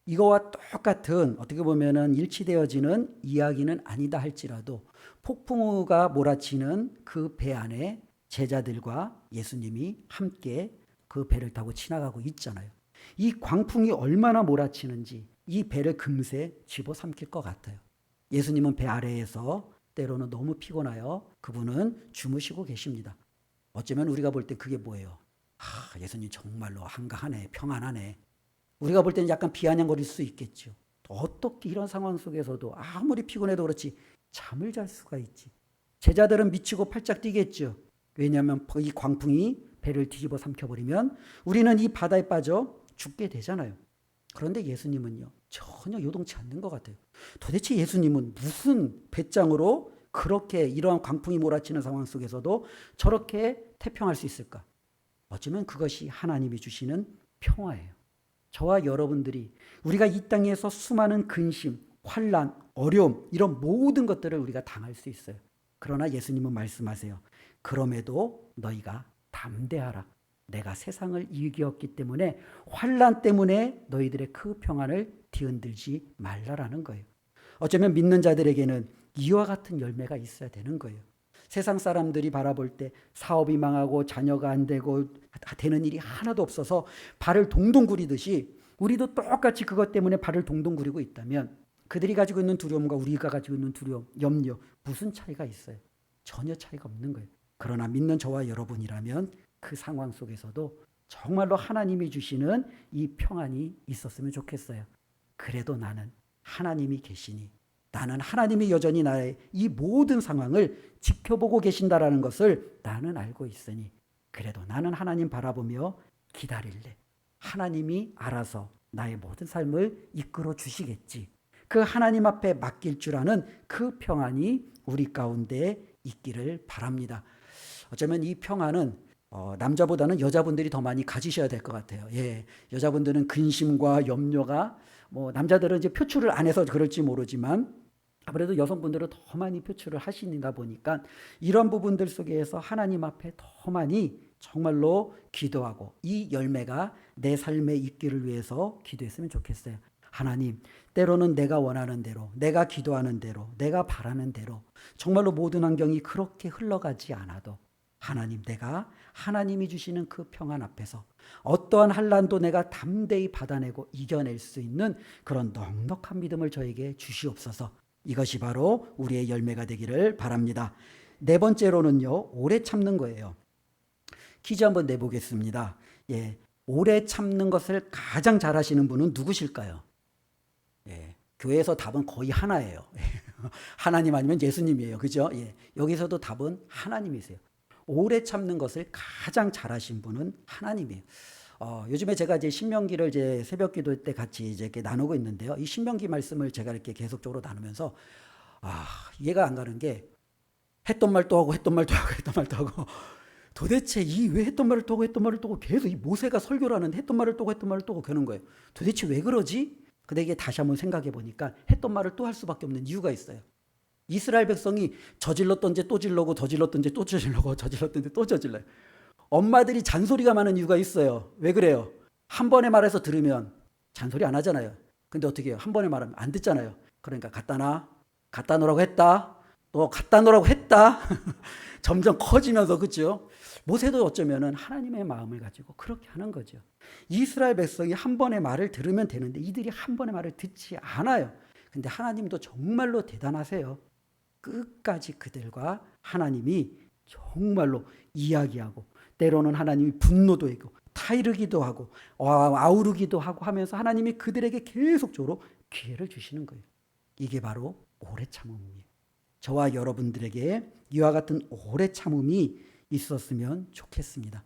이거와 똑같은 어떻게 보면은 일치되어지는 이야기는 아니다 할지라도 폭풍우가 몰아치는 그 배 안에 제자들과 예수님이 함께 그 배를 타고 지나가고 있잖아요. 이 광풍이 얼마나 몰아치는지 이 배를 금세 집어삼킬 것 같아요. 예수님은 배 아래에서 때로는 너무 피곤하여 그분은 주무시고 계십니다. 어쩌면 우리가 볼 때 그게 뭐예요? 예수님 정말로 한가하네, 평안하네. 우리가 볼 때는 약간 비아냥거릴 수 있겠죠. 어떻게 이런 상황 속에서도 아무리 피곤해도 그렇지 잠을 잘 수가 있지. 제자들은 미치고 팔짝 뛰겠죠. 왜냐하면 이 광풍이 배를 뒤집어 삼켜버리면 우리는 이 바다에 빠져 죽게 되잖아요. 그런데 예수님은요 전혀 요동치 않는 것 같아요. 도대체 예수님은 무슨 배짱으로 그렇게 이러한 광풍이 몰아치는 상황 속에서도 저렇게 태평할 수 있을까? 어쩌면 그것이 하나님이 주시는 평화예요. 저와 여러분들이 우리가 이 땅에서 수많은 근심, 환난, 어려움 이런 모든 것들을 우리가 당할 수 있어요. 그러나 예수님은 말씀하세요. 그럼에도 너희가 담대하라. 내가 세상을 이기었기 때문에 환난 때문에 너희들의 그 평안을 뒤흔들지 말라라는 거예요. 어쩌면 믿는 자들에게는 이와 같은 열매가 있어야 되는 거예요. 세상 사람들이 바라볼 때 사업이 망하고 자녀가 안 되고 되는 일이 하나도 없어서 발을 동동 구리듯이 우리도 똑같이 그것 때문에 발을 동동 구리고 있다면 그들이 가지고 있는 두려움과 우리가 가지고 있는 두려움, 염려 무슨 차이가 있어요? 전혀 차이가 없는 거예요. 그러나 믿는 저와 여러분이라면 그 상황 속에서도 정말로 하나님이 주시는 이 평안이 있었으면 좋겠어요. 그래도 나는 하나님이 계시니 나는 하나님이 여전히 나의 이 모든 상황을 지켜보고 계신다라는 것을 나는 알고 있으니 그래도 나는 하나님 바라보며 기다릴래. 하나님이 알아서 나의 모든 삶을 이끌어 주시겠지. 그 하나님 앞에 맡길 줄 아는 그 평안이 우리 가운데 있기를 바랍니다. 어쩌면 이 평안은 남자보다는 여자분들이 더 많이 가지셔야 될 것 같아요. 예, 여자분들은 근심과 염려가 남자들은 이제 표출을 안 해서 그럴지 모르지만 아무래도 여성분들은 더 많이 표출을 하시다 보니까 이런 부분들 속에서 하나님 앞에 더 많이 정말로 기도하고 이 열매가 내 삶에 있기를 위해서 기도했으면 좋겠어요. 하나님, 때로는 내가 원하는 대로, 내가 기도하는 대로, 내가 바라는 대로 정말로 모든 환경이 그렇게 흘러가지 않아도 하나님, 내가 하나님이 주시는 그 평안 앞에서 어떠한 환난도 내가 담대히 받아내고 이겨낼 수 있는 그런 넉넉한 믿음을 저에게 주시옵소서. 이것이 바로 우리의 열매가 되기를 바랍니다. 네 번째로는요, 오래 참는 거예요. 퀴즈 한번 내보겠습니다. 예, 오래 참는 것을 가장 잘하시는 분은 누구실까요? 예, 교회에서 답은 거의 하나예요. 하나님 아니면 예수님이에요. 그죠? 예, 여기서도 답은 하나님이세요. 오래 참는 것을 가장 잘하신 분은 하나님이에요. 요즘에 제가 이제 신명기를 이제 새벽 기도 때 같이 이제 이렇게 나누고 있는데요. 이 신명기 말씀을 제가 이렇게 계속적으로 나누면서, 이해가 안 가는 게, 했던 말 또 하고, 했던 말 또 하고, 했던 말 또 하고, 도대체 이 왜 했던 말을 또 하고, 했던 말을 또 하고, 계속 이 모세가 설교를 하는데 했던 말을 또 하고, 했던 말을 또 하고, 그러는 거예요. 도대체 왜 그러지? 근데 이게 다시 한번 생각해 보니까 했던 말을 또 할 수밖에 없는 이유가 있어요. 이스라엘 백성이 저질렀던 죄 또 질러고, 저질렀던 죄 또 저질러고, 저질렀던 죄 또 저질러요. 엄마들이 잔소리가 많은 이유가 있어요. 왜 그래요? 한 번에 말해서 들으면 잔소리 안 하잖아요. 근데 어떻게 해요? 한 번에 말하면 안 듣잖아요. 그러니까 갖다 놔. 갖다 놓으라고 했다. 또 갖다 놓으라고 했다. 점점 커지면서, 그렇죠? 모세도 어쩌면은 하나님의 마음을 가지고 그렇게 하는 거죠. 이스라엘 백성이 한 번의 말을 들으면 되는데 이들이 한 번의 말을 듣지 않아요. 근데 하나님도 정말로 대단하세요. 끝까지 그들과 하나님이 정말로 이야기하고, 때로는 하나님이 분노도 하고 타이르기도 하고 아우르기도 하고 하면서 하나님이 그들에게 계속적으로 기회를 주시는 거예요. 이게 바로 오래 참음이에요. 저와 여러분들에게 이와 같은 오래 참음이 있었으면 좋겠습니다.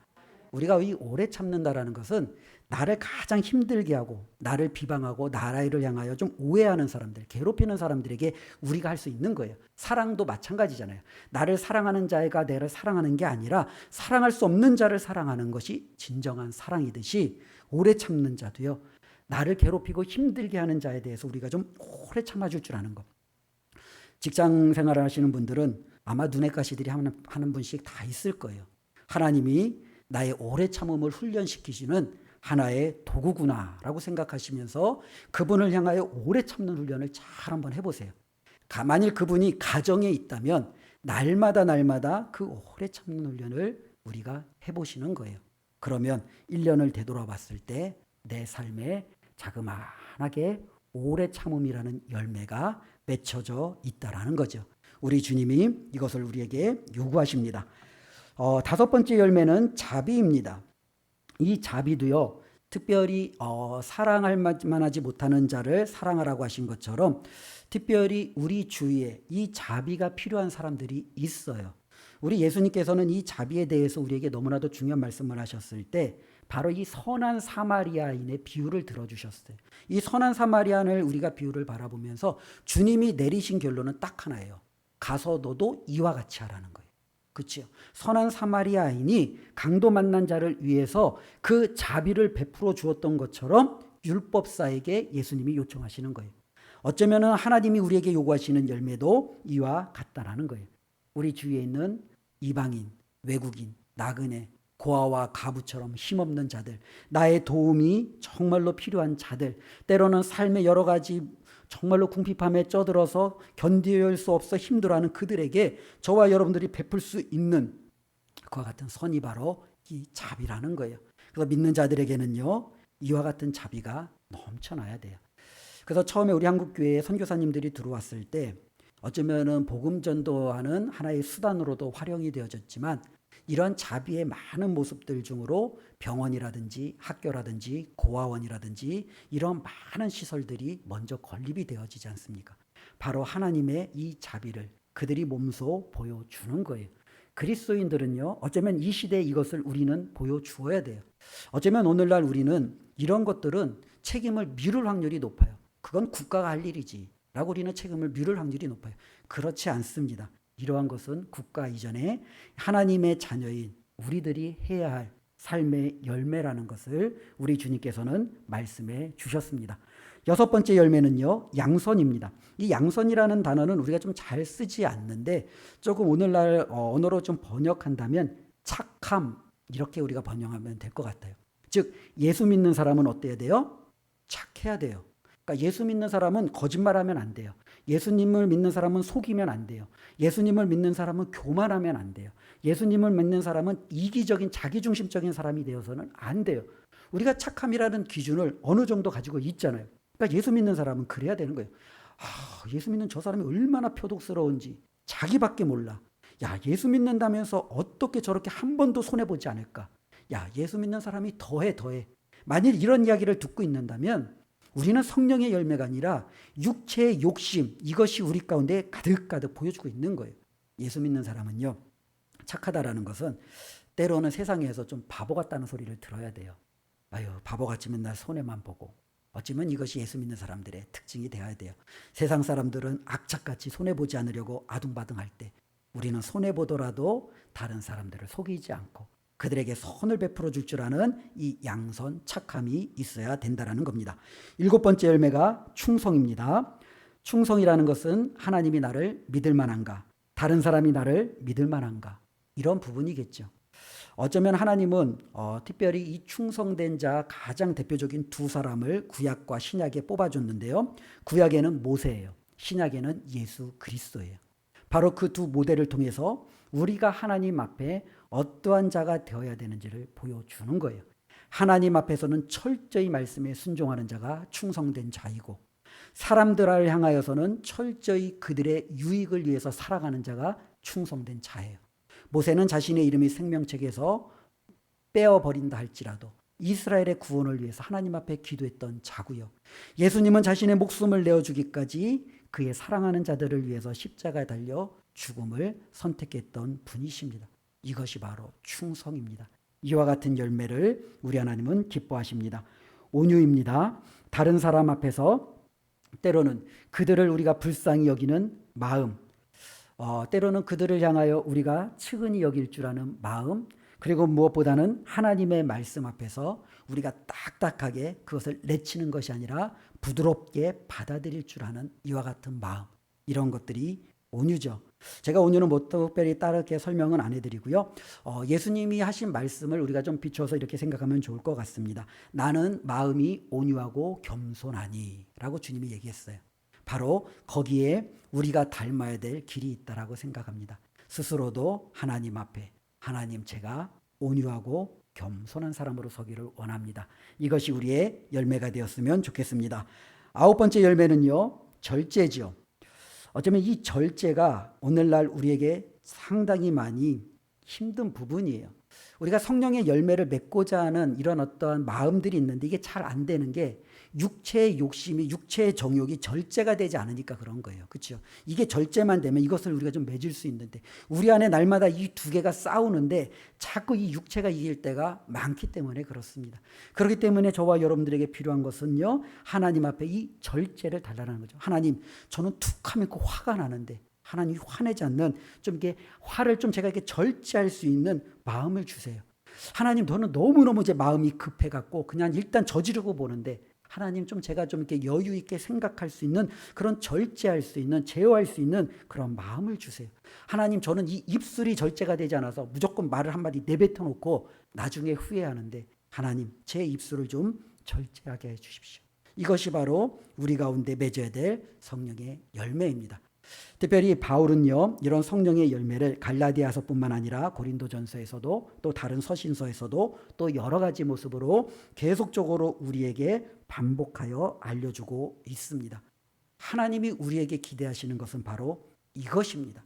우리가 이 오래 참는다라는 것은 나를 가장 힘들게 하고 나를 비방하고 나라를 향하여 좀 오해하는 사람들, 괴롭히는 사람들에게 우리가 할 수 있는 거예요. 사랑도 마찬가지잖아요. 나를 사랑하는 자가 나를 사랑하는 게 아니라 사랑할 수 없는 자를 사랑하는 것이 진정한 사랑이듯이, 오래 참는 자도요, 나를 괴롭히고 힘들게 하는 자에 대해서 우리가 좀 오래 참아줄 줄 아는 것. 직장 생활을 하시는 분들은 아마 눈엣 가시들이 하는 분씩 다 있을 거예요. 하나님이 나의 오래 참음을 훈련시키시는 하나의 도구구나라고 생각하시면서 그분을 향하여 오래 참는 훈련을 잘 한번 해보세요. 만일 그분이 가정에 있다면 날마다 그 오래 참는 훈련을 우리가 해보시는 거예요. 그러면 1년을 되돌아봤을 때 내 삶에 자그마하게 오래 참음이라는 열매가 맺혀져 있다라는 거죠. 우리 주님이 이것을 우리에게 요구하십니다. 5번째 열매는 자비입니다. 이 자비도요, 특별히 사랑할 만하지 못하는 자를 사랑하라고 하신 것처럼 특별히 우리 주위에 이 자비가 필요한 사람들이 있어요. 우리 예수님께서는 이 자비에 대해서 우리에게 너무나도 중요한 말씀을 하셨을 때 바로 이 선한 사마리아인의 비유를 들어주셨어요. 이 선한 사마리아인을 우리가 비유를 바라보면서 주님이 내리신 결론은 딱 하나예요. 가서 너도 이와 같이 하라는 거예요. 그렇죠? 선한 사마리아인이 강도 만난 자를 위해서 그 자비를 베풀어 주었던 것처럼 율법사에게 예수님이 요청하시는 거예요. 어쩌면 하나님이 우리에게 요구하시는 열매도 이와 같다라는 거예요. 우리 주위에 있는 이방인, 외국인, 나그네, 고아와 가부처럼 힘없는 자들, 나의 도움이 정말로 필요한 자들, 때로는 삶의 여러 가지 정말로 궁핍함에 쪄들어서 견딜 수 없어 힘들어하는 그들에게 저와 여러분들이 베풀 수 있는 그와 같은 선이 바로 이 자비라는 거예요. 그래서 믿는 자들에게는요, 이와 같은 자비가 넘쳐나야 돼요. 그래서 처음에 우리 한국교회에 선교사님들이 들어왔을 때 어쩌면은 복음 전도하는 하나의 수단으로도 활용이 되어졌지만, 이런 자비의 많은 모습들 중으로 병원이라든지 학교라든지 고아원이라든지 이런 많은 시설들이 먼저 건립이 되어지지 않습니까? 바로 하나님의 이 자비를 그들이 몸소 보여주는 거예요. 그리스도인들은요, 어쩌면 이 시대에 이것을 우리는 보여주어야 돼요. 어쩌면 오늘날 우리는 이런 것들은 책임을 미룰 확률이 높아요. 그건 국가가 할 일이지 라고 우리는 책임을 미룰 확률이 높아요. 그렇지 않습니다. 이러한 것은 국가 이전에 하나님의 자녀인 우리들이 해야 할 삶의 열매라는 것을 우리 주님께서는 말씀해 주셨습니다. 6번째 열매는요, 양선입니다. 이 양선이라는 단어는 우리가 좀 잘 쓰지 않는데 조금 오늘날 언어로 좀 번역한다면 착함, 이렇게 우리가 번역하면 될 것 같아요. 즉 예수 믿는 사람은 어때야 돼요? 착해야 돼요. 그러니까 예수 믿는 사람은 거짓말하면 안 돼요. 예수님을 믿는 사람은 속이면 안 돼요. 예수님을 믿는 사람은 교만하면 안 돼요. 예수님을 믿는 사람은 이기적인 자기중심적인 사람이 되어서는 안 돼요. 우리가 착함이라는 기준을 어느 정도 가지고 있잖아요. 그러니까 예수 믿는 사람은 그래야 되는 거예요. 예수 믿는 저 사람이 얼마나 표독스러운지 자기밖에 몰라. 야, 예수 믿는다면서 어떻게 저렇게 한 번도 손해보지 않을까? 야, 예수 믿는 사람이 더해. 만일 이런 이야기를 듣고 있는다면 우리는 성령의 열매가 아니라 육체의 욕심, 이것이 우리 가운데 가득가득 보여주고 있는 거예요. 예수 믿는 사람은요, 착하다라는 것은 때로는 세상에서 좀 바보 같다는 소리를 들어야 돼요. 아유, 바보같이 맨날 손해만 보고. 어쩌면 이것이 예수 믿는 사람들의 특징이 되어야 돼요. 세상 사람들은 악착같이 손해보지 않으려고 아둥바둥할 때 우리는 손해보더라도 다른 사람들을 속이지 않고 그들에게 선을 베풀어 줄 줄 아는 이 양선 착함이 있어야 된다는 겁니다. 7번째 열매가 충성입니다. 충성이라는 것은 하나님이 나를 믿을 만한가, 다른 사람이 나를 믿을 만한가, 이런 부분이겠죠. 어쩌면 하나님은 특별히 이 충성된 자 가장 대표적인 두 사람을 구약과 신약에 뽑아줬는데요. 구약에는 모세예요. 신약에는 예수 그리스도예요. 바로 그 두 모델을 통해서 우리가 하나님 앞에 어떠한 자가 되어야 되는지를 보여주는 거예요. 하나님 앞에서는 철저히 말씀에 순종하는 자가 충성된 자이고, 사람들을 향하여서는 철저히 그들의 유익을 위해서 살아가는 자가 충성된 자예요. 모세는 자신의 이름이 생명책에서 빼어버린다 할지라도 이스라엘의 구원을 위해서 하나님 앞에 기도했던 자고요. 예수님은 자신의 목숨을 내어주기까지 그의 사랑하는 자들을 위해서 십자가에 달려 죽음을 선택했던 분이십니다. 이것이 바로 충성입니다. 이와 같은 열매를 우리 하나님은 기뻐하십니다. 온유입니다. 다른 사람 앞에서 때로는 그들을 우리가 불쌍히 여기는 마음, 때로는 그들을 향하여 우리가 측은히 여길 줄 아는 마음, 그리고 무엇보다는 하나님의 말씀 앞에서 우리가 딱딱하게 그것을 내치는 것이 아니라 부드럽게 받아들일 줄 아는 이와 같은 마음, 이런 것들이 온유죠. 제가 온유는 뭐 특별히 따르게 설명은 안 해드리고요. 예수님이 하신 말씀을 우리가 좀 비춰서 이렇게 생각하면 좋을 것 같습니다. 나는 마음이 온유하고 겸손하니 라고 주님이 얘기했어요. 바로 거기에 우리가 닮아야 될 길이 있다라고 생각합니다. 스스로도 하나님 앞에, 하나님, 제가 온유하고 겸손한 사람으로 서기를 원합니다. 이것이 우리의 열매가 되었으면 좋겠습니다. 9번째 열매는요, 절제죠. 어쩌면 이 절제가 오늘날 우리에게 상당히 많이 힘든 부분이에요. 우리가 성령의 열매를 맺고자 하는 이런 어떠한 마음들이 있는데 이게 잘 안 되는 게 육체의 욕심이, 육체의 정욕이 절제가 되지 않으니까 그런 거예요. 그렇죠? 이게 절제만 되면 이것을 우리가 좀 맺을 수 있는데 우리 안에 날마다 이 두 개가 싸우는데 자꾸 이 육체가 이길 때가 많기 때문에 그렇습니다. 그렇기 때문에 저와 여러분들에게 필요한 것은요, 하나님 앞에 이 절제를 달라는 거죠. 하나님, 저는 툭 하면 그 화가 나는데 하나님이 화내지 않는 좀 이게 화를 좀 제가 이렇게 절제할 수 있는 마음을 주세요. 하나님, 저는 너무너무 제 마음이 급해갖고 그냥 일단 저지르고 보는데 하나님, 좀 제가 좀 이렇게 여유 있게 생각할 수 있는 그런 절제할 수 있는, 제어할 수 있는 그런 마음을 주세요. 하나님, 저는 이 입술이 절제가 되지 않아서 무조건 말을 한마디 내뱉어 놓고 나중에 후회하는데 하나님, 제 입술을 좀 절제하게 해 주십시오. 이것이 바로 우리 가운데 맺어야 될 성령의 열매입니다. 특별히 바울은요, 이런 성령의 열매를 갈라디아서뿐만 아니라 고린도전서에서도 또 다른 서신서에서도 또 여러 가지 모습으로 계속적으로 우리에게 반복하여 알려주고 있습니다. 하나님이 우리에게 기대하시는 것은 바로 이것입니다.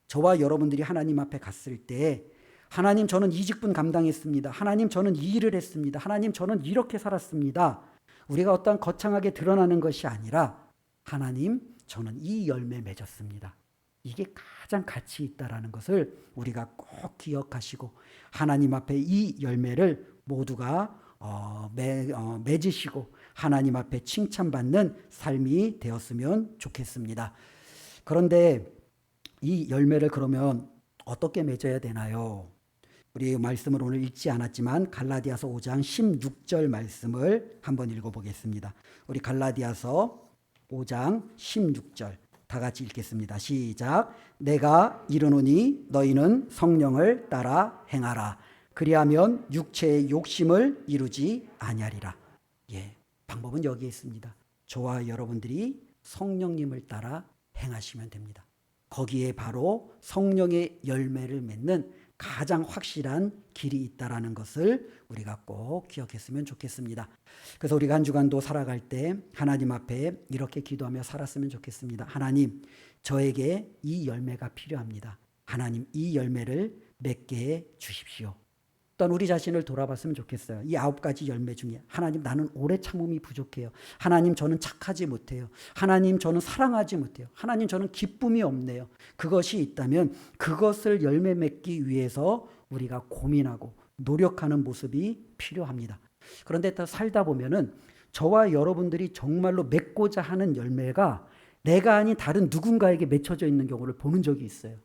저와 여러분들이 하나님 앞에 갔을 때 하나님, 저는 이 직분 감당했습니다. 하나님, 저는 이 일을 했습니다. 하나님, 저는 이렇게 살았습니다. 우리가 어떤 거창하게 드러나는 것이 아니라 하나님, 저는 이 열매 맺었습니다. 이게 가장 가치 있다라는 것을 우리가 꼭 기억하시고 하나님 앞에 이 열매를 모두가 맺으시고 하나님 앞에 칭찬받는 삶이 되었으면 좋겠습니다. 그런데 이 열매를 그러면 어떻게 맺어야 되나요? 우리 말씀을 오늘 읽지 않았지만 갈라디아서 5장 16절 말씀을 한번 읽어보겠습니다. 우리 갈라디아서 5장 16절 다 같이 읽겠습니다. 시작. 내가 이르노니 너희는 성령을 따라 행하라. 그리하면 육체의 욕심을 이루지 아니하리라. 예, 방법은 여기에 있습니다. 저와 여러분들이 성령님을 따라 행하시면 됩니다. 거기에 바로 성령의 열매를 맺는 가장 확실한 길이 있다라는 것을 우리가 꼭 기억했으면 좋겠습니다. 그래서 우리가 한 주간도 살아갈 때 하나님 앞에 이렇게 기도하며 살았으면 좋겠습니다. 하나님, 저에게 이 열매가 필요합니다. 하나님, 이 열매를 맺게 해 주십시오. 또한 우리 자신을 돌아봤으면 좋겠어요. 이 9가지 열매 중에 하나님 나는 오래 참음이 부족해요. 하나님 저는 착하지 못해요. 하나님 저는 사랑하지 못해요. 하나님 저는 기쁨이 없네요. 그것이 있다면 그것을 열매 맺기 위해서 우리가 고민하고 노력하는 모습이 필요합니다. 그런데 더 살다 보면은 저와 여러분들이 정말로 맺고자 하는 열매가 내가 아닌 다른 누군가에게 맺혀져 있는 경우를 보는 적이 있어요.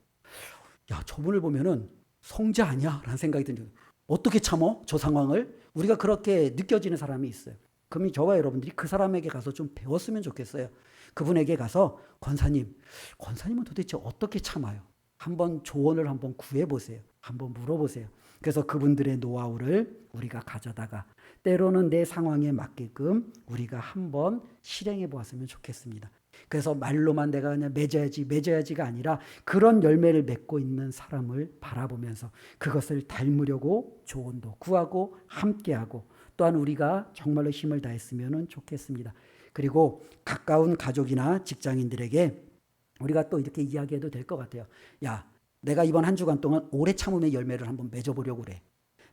야, 저분을 보면은 성자 아니야? 라는 생각이 든 적이 어떻게 참어? 저 상황을? 우리가 그렇게 느껴지는 사람이 있어요. 그럼 저와 여러분들이 그 사람에게 가서 좀 배웠으면 좋겠어요. 그분에게 가서 권사님은 도대체 어떻게 참아요? 한번 조언을 한번 구해보세요. 한번 물어보세요. 그래서 그분들의 노하우를 우리가 가져다가 때로는 내 상황에 맞게끔 우리가 한번 실행해 보았으면 좋겠습니다. 그래서 말로만 내가 그냥 맺어야지가 아니라 그런 열매를 맺고 있는 사람을 바라보면서 그것을 닮으려고 조언도 구하고 함께하고 또한 우리가 정말로 힘을 다했으면 좋겠습니다. 그리고 가까운 가족이나 직장인들에게 우리가 또 이렇게 이야기해도 될 것 같아요. 야, 내가 이번 한 주간 동안 오래 참음의 열매를 한번 맺어보려고 그래.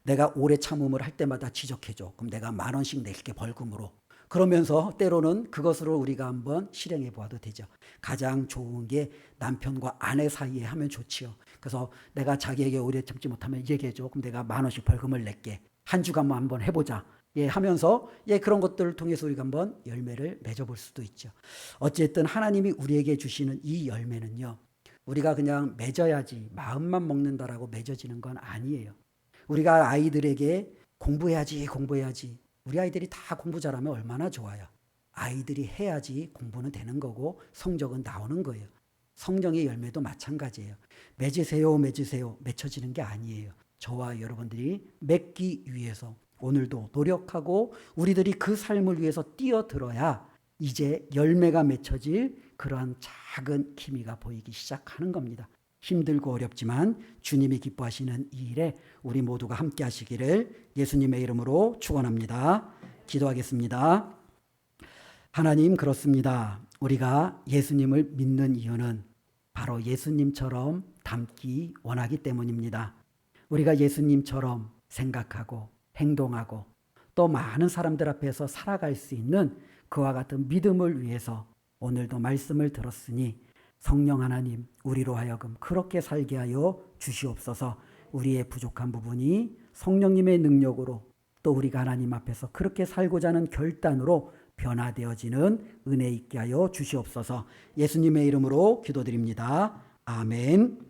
내가 오래 참음을 할 때마다 지적해줘. 그럼 내가 10,000원씩 낼게 벌금으로. 그러면서 때로는 그것으로 우리가 한번 실행해 보아도 되죠. 가장 좋은 게 남편과 아내 사이에 하면 좋지요. 그래서 내가 자기에게 오래 참지 못하면 얘기해줘. 그럼 내가 10,000원씩 벌금을 낼게. 한 주간만 한번 해보자. 예, 하면서 그런 것들을 통해서 우리가 한번 열매를 맺어볼 수도 있죠. 어쨌든 하나님이 우리에게 주시는 이 열매는요. 우리가 그냥 맺어야지 마음만 먹는다라고 맺어지는 건 아니에요. 우리가 아이들에게 공부해야지. 우리 아이들이 다 공부 잘하면 얼마나 좋아요. 아이들이 해야지 공부는 되는 거고 성적은 나오는 거예요. 성령의 열매도 마찬가지예요. 맺으세요. 맺혀지는 게 아니에요. 저와 여러분들이 맺기 위해서 오늘도 노력하고 우리들이 그 삶을 위해서 뛰어들어야 이제 열매가 맺혀질 그러한 작은 기미가 보이기 시작하는 겁니다. 힘들고 어렵지만 주님이 기뻐하시는 이 일에 우리 모두가 함께 하시기를 예수님의 이름으로 축원합니다. 기도하겠습니다. 하나님, 그렇습니다. 우리가 예수님을 믿는 이유는 바로 예수님처럼 닮기 원하기 때문입니다. 우리가 예수님처럼 생각하고 행동하고 또 많은 사람들 앞에서 살아갈 수 있는 그와 같은 믿음을 위해서 오늘도 말씀을 들었으니 성령 하나님, 우리로 하여금 그렇게 살게 하여 주시옵소서. 우리의 부족한 부분이 성령님의 능력으로 또 우리가 하나님 앞에서 그렇게 살고자 하는 결단으로 변화되어지는 은혜 있게 하여 주시옵소서. 예수님의 이름으로 기도드립니다. 아멘.